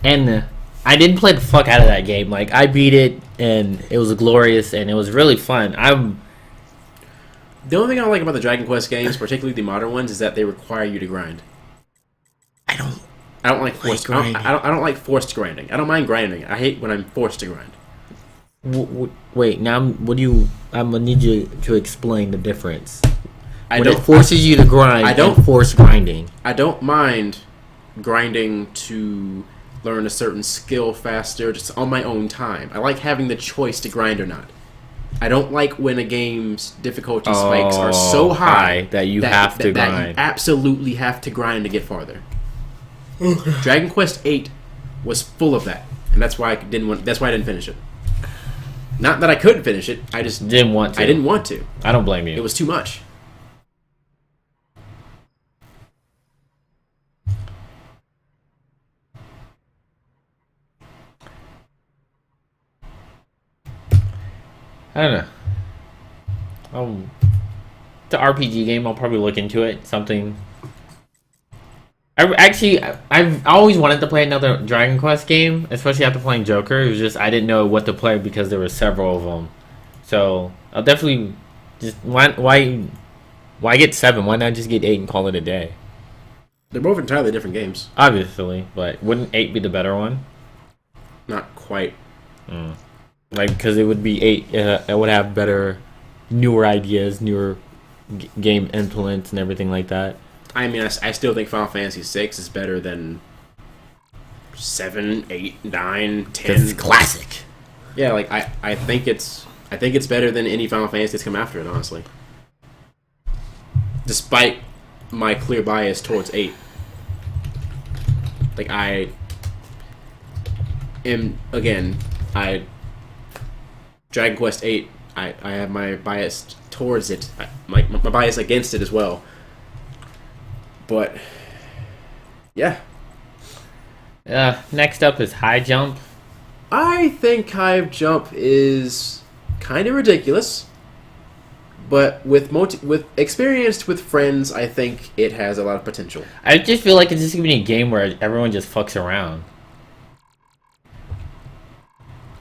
A: and I didn't play the fuck out of that game. Like, I beat it, and it was glorious, and it was really fun.
B: The only thing I like about the Dragon Quest games, particularly the modern ones, is that they require you to grind. I don't like forced grinding. I don't like forced grinding. I don't mind grinding. I hate when I'm forced to grind.
A: Wait, now I'm gonna need you to explain the difference. It forces you to grind. I don't force grinding.
B: I don't mind grinding to learn a certain skill faster, just on my own time. I like having the choice to grind or not. I don't like when a game's difficulty spikes are so high
A: that you have to grind.
B: That you absolutely have to grind to get farther. Dragon Quest 8 was full of that, and that's why I didn't finish it. Not that I couldn't finish it, I just
A: didn't want to.
B: I didn't want to.
A: I don't blame you.
B: It was too much.
A: I don't know. It's an RPG game. I'll probably look into it. Something. I've always wanted to play another Dragon Quest game, especially after playing Joker. It was just I didn't know what to play because there were several of them. So I'll definitely just why get 7? Why not just get 8 and call it a day?
B: They're both entirely different games.
A: Obviously, but wouldn't 8 be the better one?
B: Not quite.
A: Like, because it would be 8. It would have better, newer ideas, newer game implements, and everything like that.
B: I mean, I still think Final Fantasy VI is better than 7, 8, 9, 10.
A: It's classic.
B: Yeah, like I think it's better than any Final Fantasy that's come after it, honestly. Despite my clear bias towards 8. Like Dragon Quest 8, I have my bias towards it, my bias against it as well. But yeah.
A: Next up is High Jump.
B: I think High Jump is kind of ridiculous, but with experienced with friends, I think it has a lot of potential.
A: I just feel like it's just gonna be a game where everyone just fucks around.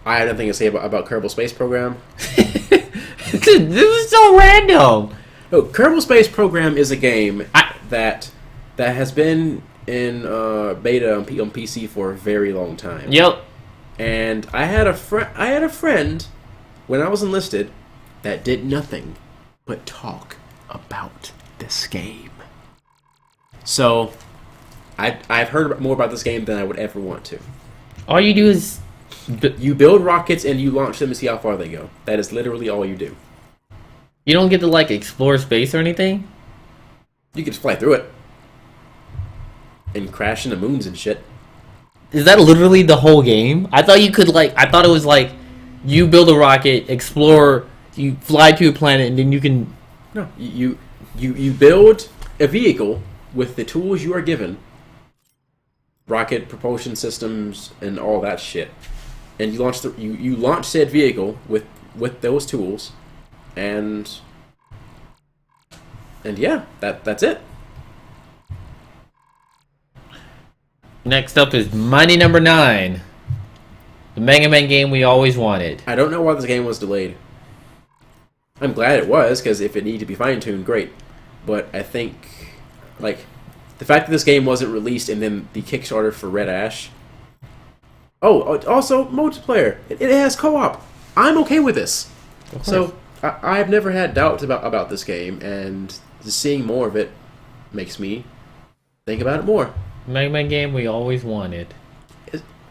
B: I had nothing to say about Kerbal Space Program.
A: This is so random.
B: No, Kerbal Space Program is a game that has been in beta on PC for a very long time.
A: Yep.
B: And I had a friend when I was enlisted that did nothing but talk about this game. So I've heard more about this game than I would ever want to.
A: All you do is
B: You build rockets and you launch them and see how far they go. That is literally all you do.
A: you don't get to like explore space or anything.
B: You can just fly through it and crash into moons and shit.
A: Is that literally the whole game? I thought you could like. I thought it was like you build a rocket, explore, you fly to a planet, and then you can.
B: No, you build a vehicle with the tools you are given, rocket propulsion systems and all that shit, and you launch said vehicle with those tools, and yeah, that's it.
A: Next up is Mighty Number 9, the Mega Man game we always wanted.
B: I don't know why this game was delayed. I'm glad it was, because if it needed to be fine-tuned, great. But I think, like, the fact that this game wasn't released and then the Kickstarter for Red Ash... Oh, also, multiplayer. It has co-op. I'm okay with this. So, I've never had doubts about this game, and just seeing more of it makes me think about it more.
A: Mega Man game we always wanted.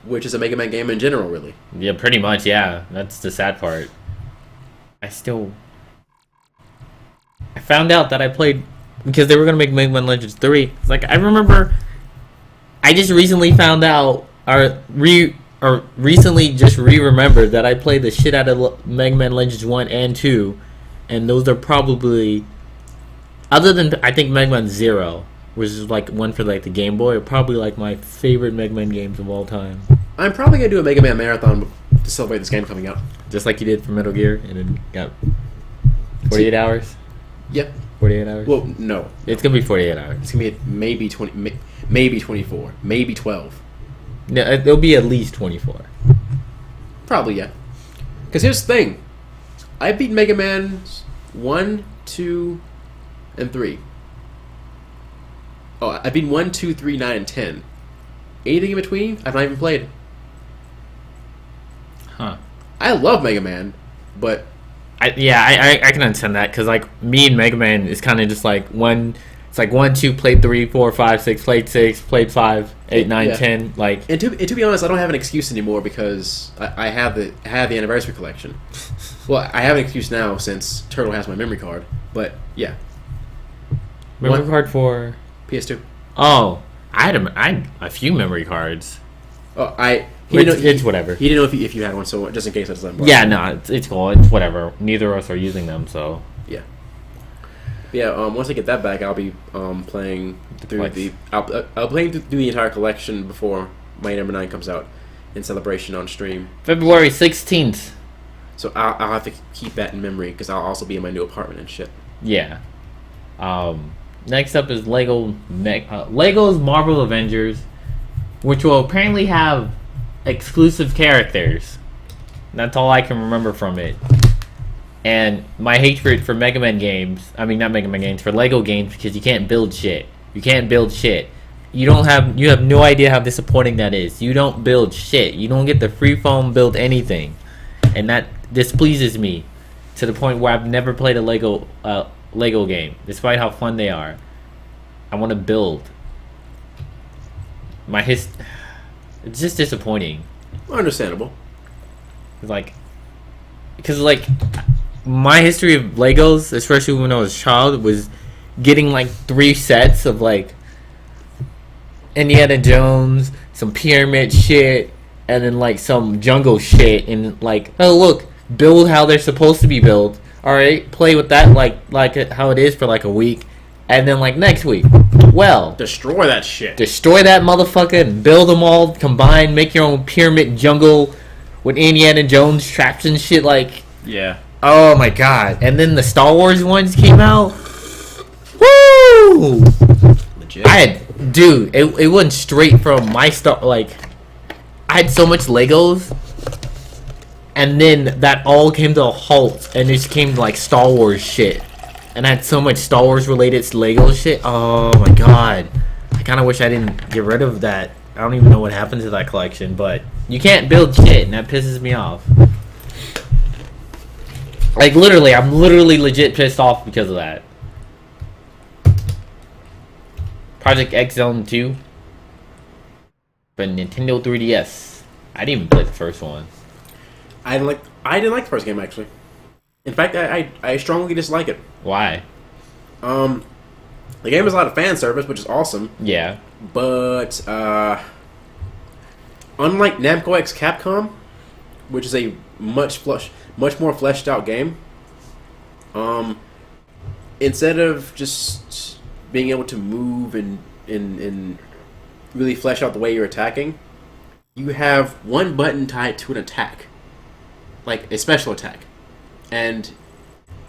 B: Which is a Mega Man game in general, really.
A: Yeah, pretty much, yeah. That's the sad part. I found out that I played... Because they were going to make Mega Man Legends 3. It's like, I remember... I just recently found out... recently just re-remembered that I played the shit out of Mega Man Legends 1 and 2. And those are probably... Other than, I think, Mega Man 0... which is like one for like the Game Boy, are probably like my favorite Mega Man games of all time.
B: I'm probably going to do a Mega Man marathon to celebrate this game coming out.
A: Just like you did for Metal Gear, and then got 48 hours?
B: Yep.
A: 48 hours?
B: Well, no.
A: It's going to be 48 hours.
B: It's going to be maybe 20, maybe 24, maybe 12.
A: No, it'll be at least 24.
B: Probably, yeah. Because here's the thing. I beat Mega Man 1, 2, and 3. Oh, I beat 1, 2, 3, 9, and 10. Anything in between, I've not even played.
A: Huh.
B: I love Mega Man, but...
A: I can understand that, because like me and Mega Man is kind of just like one... It's like 1, 2, played 3, 4, 5, 6, played 6, played 5, 8, 9, yeah. 10, like...
B: And to be honest, I don't have an excuse anymore because I have the Anniversary Collection. Well, I have an excuse now since Turtle has my memory card, but yeah.
A: Memory card for...
B: PS2.
A: Oh, I had a few memory cards.
B: Oh,
A: it's whatever.
B: He didn't know if you had one, so just in case I just let him borrow.
A: Yeah, no, it's cool. It's whatever. Neither of us are using them, so
B: yeah. Yeah. Once I get that back, I'll be playing through I'll play through the entire collection before my number 9 comes out in celebration on stream.
A: February 16th.
B: So I'll have to keep that in memory because I'll also be in my new apartment and shit.
A: Yeah. Next up is Lego's Marvel Avengers, which will apparently have exclusive characters. That's all I can remember from it. And my hatred for Mega Man games, I mean not Mega Man games, for Lego games, because you can't build shit. You have no idea how disappointing that is. You don't build shit. You don't get the free foam build anything. And that displeases me to the point where I've never played a Lego game, despite how fun they are. I want to build. It's just disappointing.
B: Understandable.
A: Because my history of Legos, especially when I was a child, was getting like 3 sets of like Indiana Jones, some pyramid shit, and then like some jungle shit, and like, oh look, build how they're supposed to be built. All right, play with that like how it is for like a week, and then like next week, well,
B: destroy that shit.
A: Destroy that motherfucker and build them all, combine, make your own pyramid jungle with Indiana Jones traps and shit. Like,
B: yeah.
A: Oh my god! And then the Star Wars ones came out. Woo!
B: Legit.
A: It went straight from my I had so much Legos. And then that all came to a halt, and it just came to like Star Wars shit. And I had so much Star Wars related Lego shit. Oh my god. I I kind of wish I didn't get rid of that. I don't even know what happened to that collection, but you can't build shit, and that pisses me off. Like, literally, I'm literally legit pissed off because of that. Project X Zone 2 for Nintendo 3DS. I didn't even play the first one.
B: I didn't like the first game, actually. In fact, I strongly dislike it.
A: Why?
B: The game has a lot of fan service, which is awesome.
A: Yeah.
B: But unlike Namco X Capcom, which is a much more fleshed out game, instead of just being able to move and really flesh out the way you're attacking, you have one button tied to an attack, like a special attack, and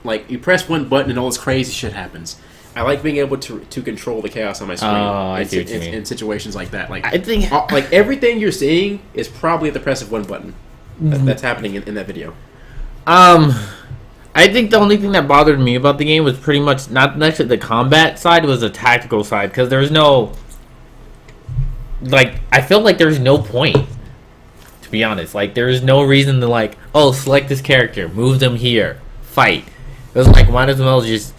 B: like you press one button and all this crazy shit happens. I like being able to control the chaos on my screen.
A: I see what you mean.
B: In situations like that. Like,
A: I think
B: like everything you're seeing is probably at the press of one button. That's happening in that video.
A: I think the only thing that bothered me about the game was pretty much not necessarily the combat side, was the tactical side, because there's no, like, I feel like there's no point, to be honest. Like, there's no reason to, like, oh, select this character, move them here, fight. It was like, might as well just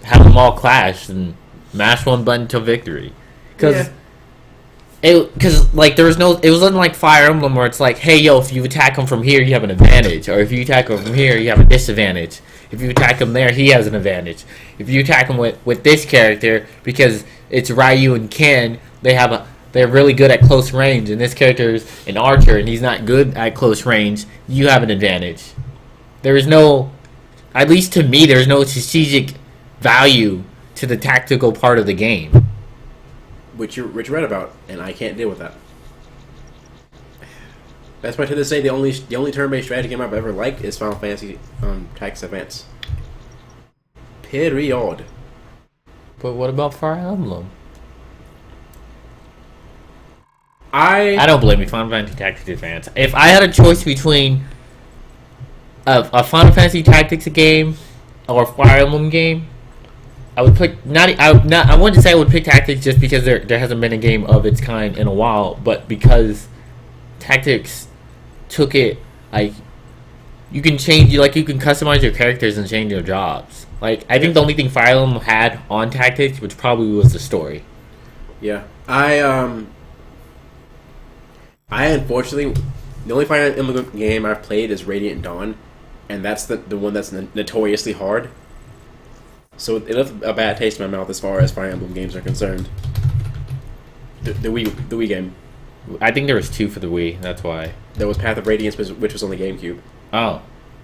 A: have them all clash and mash one button till victory. Because like there was no, it wasn't like Fire Emblem where it's like, hey yo, if you attack him from here you have an advantage, or if you attack him from here you have a disadvantage. If you attack him there he has an advantage. If you attack him with this character, because it's Ryu and Ken, they're really good at close range, and this character is an archer and he's not good at close range, you have an advantage. There is no, at least to me, there's no strategic value to the tactical part of the game.
B: Which you read about, and I can't deal with that. That's why to this day the only turn-based strategy game I've ever liked is Final Fantasy Tactics Advance. Period.
A: But what about Fire Emblem?
B: I
A: don't blame you. Final Fantasy Tactics Advance. If I had a choice between a Final Fantasy Tactics game or a Fire Emblem game, I would pick I wouldn't say I would pick Tactics just because there hasn't been a game of its kind in a while, but because Tactics took it, like, you can customize your characters and change your jobs. Like, I think the only thing Fire Emblem had on Tactics, which probably was the story.
B: Yeah. I unfortunately, the only Fire Emblem game I've played is Radiant Dawn, and that's the one that's notoriously hard. So it left a bad taste in my mouth as far as Fire Emblem games are concerned. The Wii game.
A: I think there was 2 for the Wii. That's why.
B: There was Path of Radiance, which was on the GameCube.
A: Oh,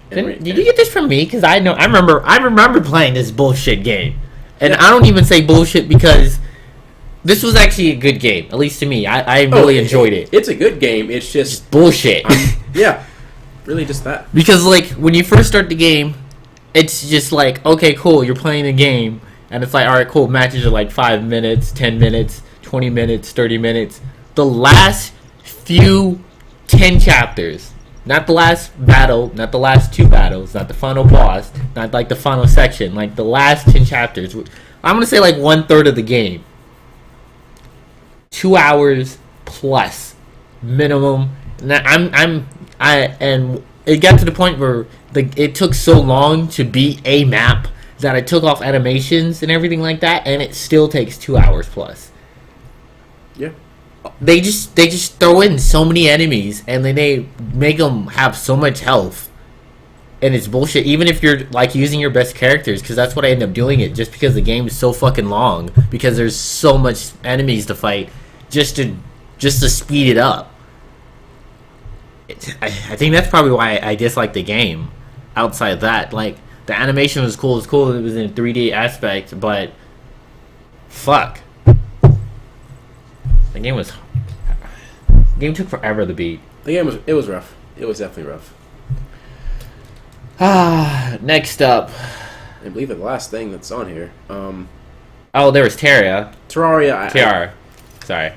A: did you get this from me? Because I remember playing this bullshit game, and I don't even say bullshit because this was actually a good game, at least to me. I really enjoyed it.
B: It's a good game. It's just
A: bullshit.
B: Yeah, really just that.
A: Because like when you first start the game, it's just like, okay, cool, you're playing a game, and it's like, alright, cool, matches are like 5 minutes, 10 minutes, 20 minutes, 30 minutes. The last few 10 chapters, not the last battle, not the last 2 battles, not the final boss, not like the final section, like the last 10 chapters, I'm gonna say like 1/3 of the game. 2 hours plus minimum. And it got to the point where it took so long to beat a map that I took off animations and everything like that, and it still takes 2 hours plus.
B: Yeah.
A: They just throw in so many enemies, and then they make them have so much health, and it's bullshit. Even if you're like using your best characters, because that's what I end up doing it, just because the game is so fucking long, because there's so much enemies to fight, just to speed it up. I think that's probably why I dislike the game. Outside of that, like, the animation was cool. It was in a 3D aspect, but fuck, the game took forever to beat.
B: The game was rough. It was definitely rough.
A: Next up,
B: I believe the last thing that's on here.
A: there was Terraria.
B: Terraria.
A: Sorry.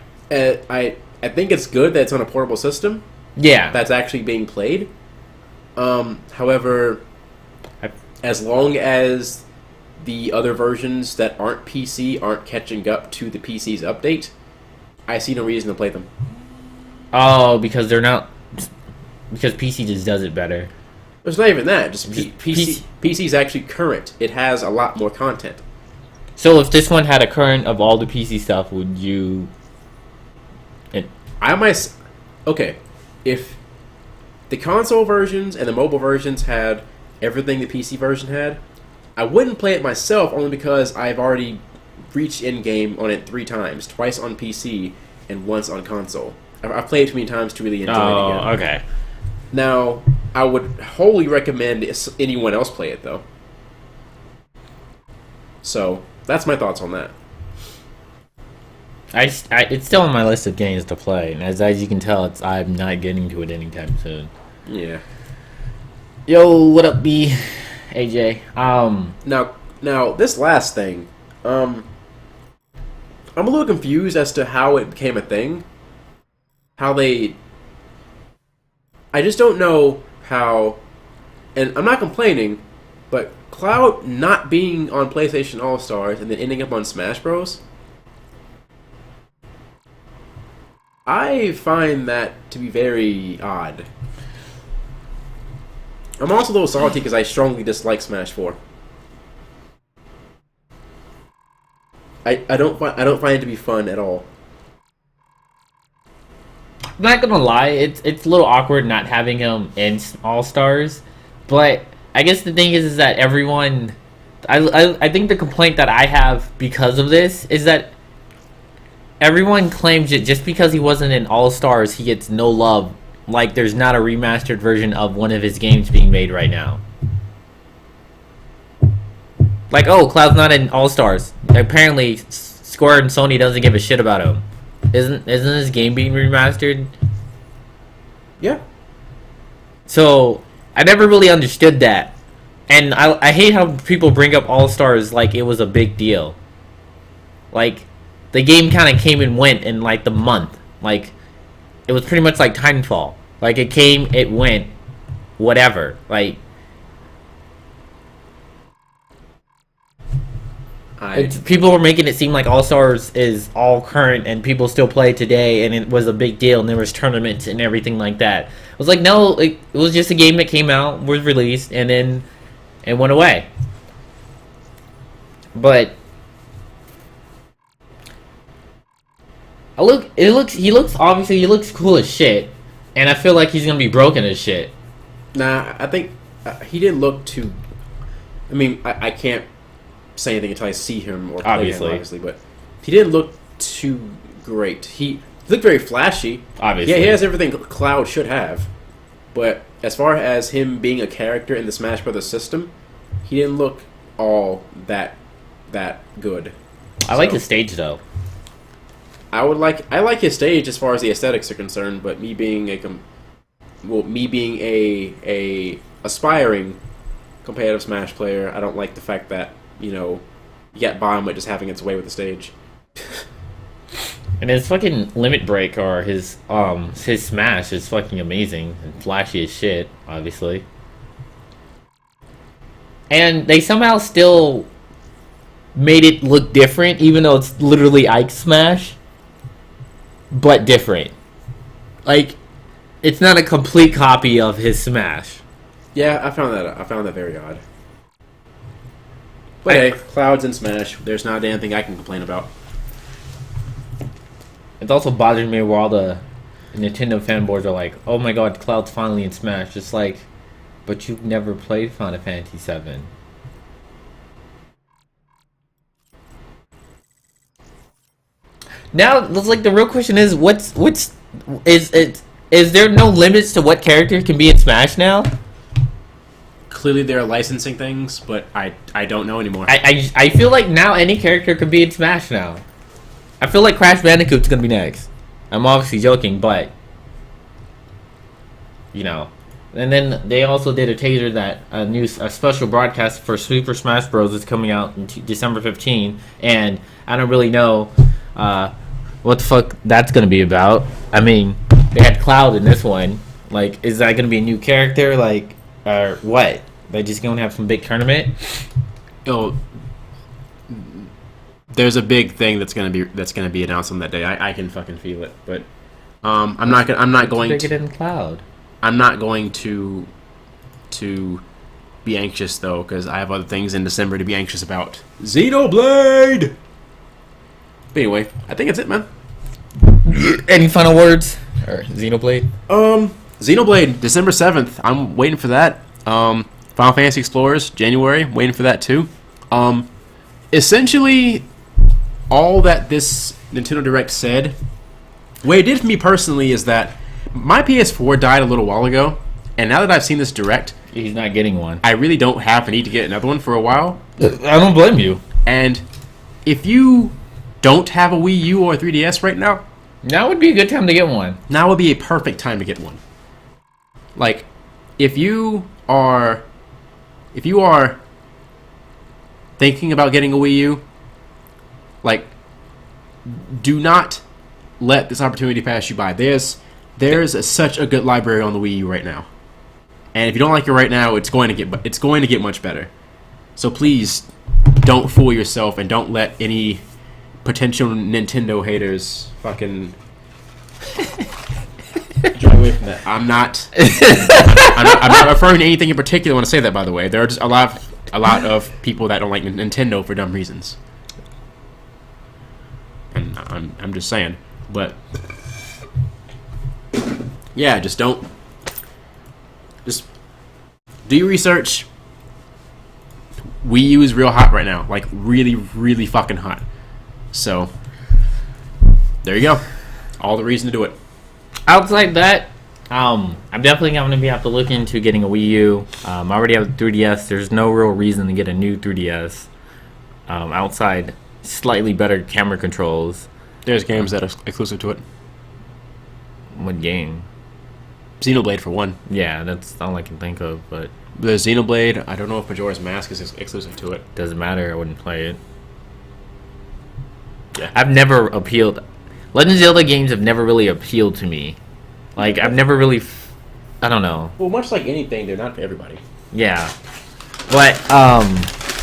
B: I think it's good that it's on a portable system.
A: Yeah.
B: That's actually being played. However, as long as the other versions that aren't PC aren't catching up to the PC's update, I see no reason to play them.
A: Oh, because they're not. Because PC just does it better.
B: It's not even that. Just PC's actually current. It has a lot more content.
A: So if this one had a current of all the PC stuff, would you?
B: I might. Okay, if the console versions and the mobile versions had everything the PC version had, I wouldn't play it myself only because I've already reached in-game on it 3 times. Twice on PC and once on console. I've played it too many times to really enjoy it again.
A: Oh, okay.
B: Now, I would wholly recommend anyone else play it, though. So, that's my thoughts on that.
A: It's still on my list of games to play, and as you can tell, I'm not getting to it anytime soon.
B: Yeah.
A: Yo, what up, B? AJ.
B: Now, this last thing, I'm a little confused as to how it became a thing. I just don't know how, and I'm not complaining, but Cloud not being on PlayStation All-Stars and then ending up on Smash Bros. I find that to be very odd. I'm also a little salty because I strongly dislike Smash 4. I don't find it to be fun at all.
A: I'm not gonna lie, it's a little awkward not having him in All Stars, but I guess the thing is that everyone, I think the complaint that I have because of this is that everyone claims that just because he wasn't in All Stars, he gets no love. Like there's not a remastered version of one of his games being made right now. Like, oh, Cloud's not in All Stars. Apparently, Square and Sony doesn't give a shit about him. Isn't his game being remastered?
B: Yeah.
A: So I never really understood that, and I hate how people bring up All Stars like it was a big deal. Like the game kind of came and went in like the month. Like it was pretty much like Titanfall. Like it came, it went, whatever. Like people were making it seem like All Stars is all current and people still play it today, and it was a big deal, and there was tournaments and everything like that. I was like, no, it was just a game that came out, was released, and then it went away. But he looks cool as shit, and I feel like he's gonna be broken as shit.
B: Nah, I think he didn't look too. I mean, I can't say anything until I see him or play him, obviously, but he didn't look too great. He looked very flashy.
A: Obviously.
B: Yeah, he has everything Cloud should have. But as far as him being a character in the Smash Brothers system, he didn't look all that good.
A: I like his stage though.
B: I like his stage as far as the aesthetics are concerned, but me being a aspiring competitive Smash player, I don't like the fact that, you know, you got bottom just having its way with the stage.
A: And his fucking limit break or his smash is fucking amazing and flashy as shit, obviously. And they somehow still made it look different, even though it's literally Ike's smash, but different. Like, it's not a complete copy of his smash.
B: Yeah, I found that very odd. But hey, Clouds and Smash, there's not anything I can complain about.
A: It's also bothering me where all the Nintendo fanboys are like, oh my god, Cloud's finally in Smash. It's like, but you've never played Final Fantasy VII. Now, it's like the real question is, is there no limits to what character can be in Smash now?
B: Clearly they're licensing things, but I don't know anymore.
A: I feel like now any character could be in Smash now. I feel like Crash Bandicoot's gonna be next. I'm obviously joking, but you know. And then they also did a teaser that a special broadcast for Super Smash Bros. Is coming out in December 15, and I don't really know what the fuck that's gonna be about. I mean, they had Cloud in this one. Like, is that gonna be a new character? Like, or what? They just gonna have some big tournament?
C: Oh,
B: there's a big thing that's gonna be announced on that day. I can fucking feel it. But I'm not going
A: Stick it in the cloud.
B: I'm not going to be anxious though, because I have other things in December to be anxious about. Xenoblade. But anyway, I think that's it, man.
A: Any final words? Or Xenoblade?
B: Xenoblade, December 7th. I'm waiting for that. Final Fantasy Explorers, January. Waiting for that too. Essentially, all that this Nintendo Direct said, what it did for me personally is that my PS4 died a little while ago, and now that I've seen this Direct,
A: He's not getting one.
B: I really don't have a need to get another one for a while.
A: I don't blame you.
B: And if you don't have a Wii U or a 3DS right now,
A: Now would be a good time to get one.
B: now would be a perfect time to get one. Like, if you are thinking about getting a Wii U, like, do not let this opportunity pass you by. There's such a good library on the Wii U right now, and if you don't like it right now, it's going to get much better. So please don't fool yourself and don't let any potential Nintendo haters fucking drive away from that. I'm not referring to anything in particular when I say that, by the way. There are just a lot of people that don't like Nintendo for dumb reasons. And I'm just saying. But yeah, just do your research. Wii U is real hot right now. Like, really, really fucking hot. So there you go. All the reason to do it.
A: Outside that, I'm definitely going to have to look into getting a Wii U. I already have a 3DS. There's no real reason to get a new 3DS. Outside slightly better camera controls.
B: There's games that are exclusive to it.
A: What game?
B: Xenoblade for one.
A: Yeah, that's all I can think of, but
B: The Xenoblade, I don't know if Majora's Mask is exclusive to it.
A: doesn't matter. I wouldn't play it.
B: Yeah.
A: I've never appealed. Legend of Zelda games have never really appealed to me. Like, I've never really... I don't know.
B: Well, much like anything, they're not for everybody.
A: Yeah. But,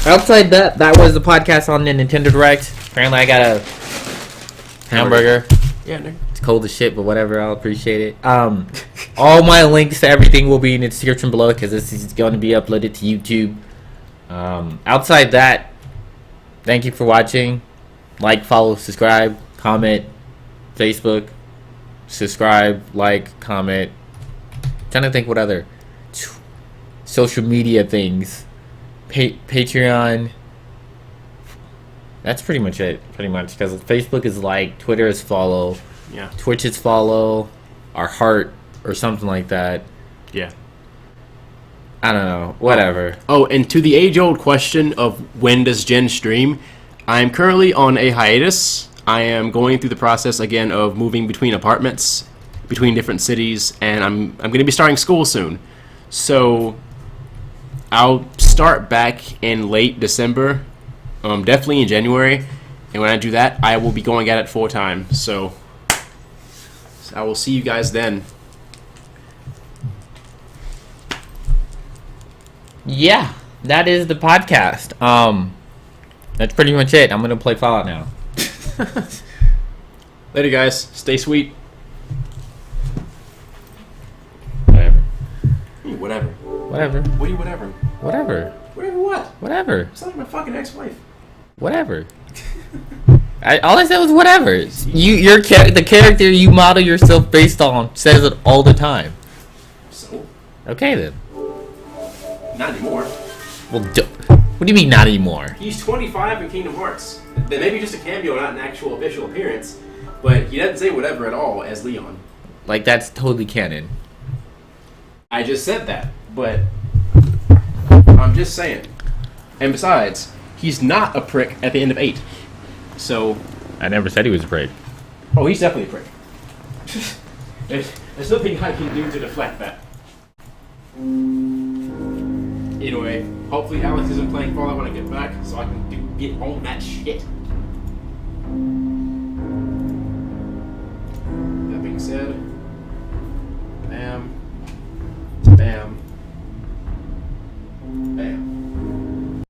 A: outside that was the podcast on the Nintendo Direct. Apparently I got a hamburger.
B: Yeah, nigga.
A: It's cold as shit, but whatever. I'll appreciate it. All my links to everything will be in the description below because this is going to be uploaded to YouTube. Outside that, thank you for watching. Like, follow, subscribe, comment, Facebook, subscribe, like, comment. Trying to think what other social media things. Patreon. That's pretty much it. Pretty much, because Facebook is like, Twitter is follow,
B: Yeah.
A: Twitch is follow, our heart or something like that.
B: Yeah.
A: I don't know. Whatever.
B: Oh, and to the age-old question of when does Jen stream, I'm currently on a hiatus. I am going through the process again of moving between apartments, between different cities, and I'm going to be starting school soon. So I'll start back in late December, definitely in January, and when I do that, I will be going at it full time. So I will see you guys then.
A: Yeah, that is the podcast. That's pretty much it. I'm gonna play Fallout now.
B: Later, guys. Stay sweet.
A: Whatever.
B: Whatever.
A: Whatever.
B: What do you whatever?
A: Whatever.
B: Whatever what?
A: Whatever.
B: It's like my fucking ex-wife.
A: Whatever. All I said was whatever. The character you model yourself based on says it all the time.
B: So?
A: Okay then.
B: Not anymore.
A: Well, what do you mean not anymore?
B: He's 25 in Kingdom Hearts. Then maybe just a cameo, not an actual official appearance. But he doesn't say whatever at all as Leon.
A: Like, that's totally canon.
B: I just said that, but I'm just saying. And besides, he's not a prick at the end of 8. So,
A: I never said he was a prick.
B: oh, he's definitely a prick. There's nothing I can do to deflect that. Anyway, hopefully Alex isn't playing Fallout when I get back, so I can get on that shit.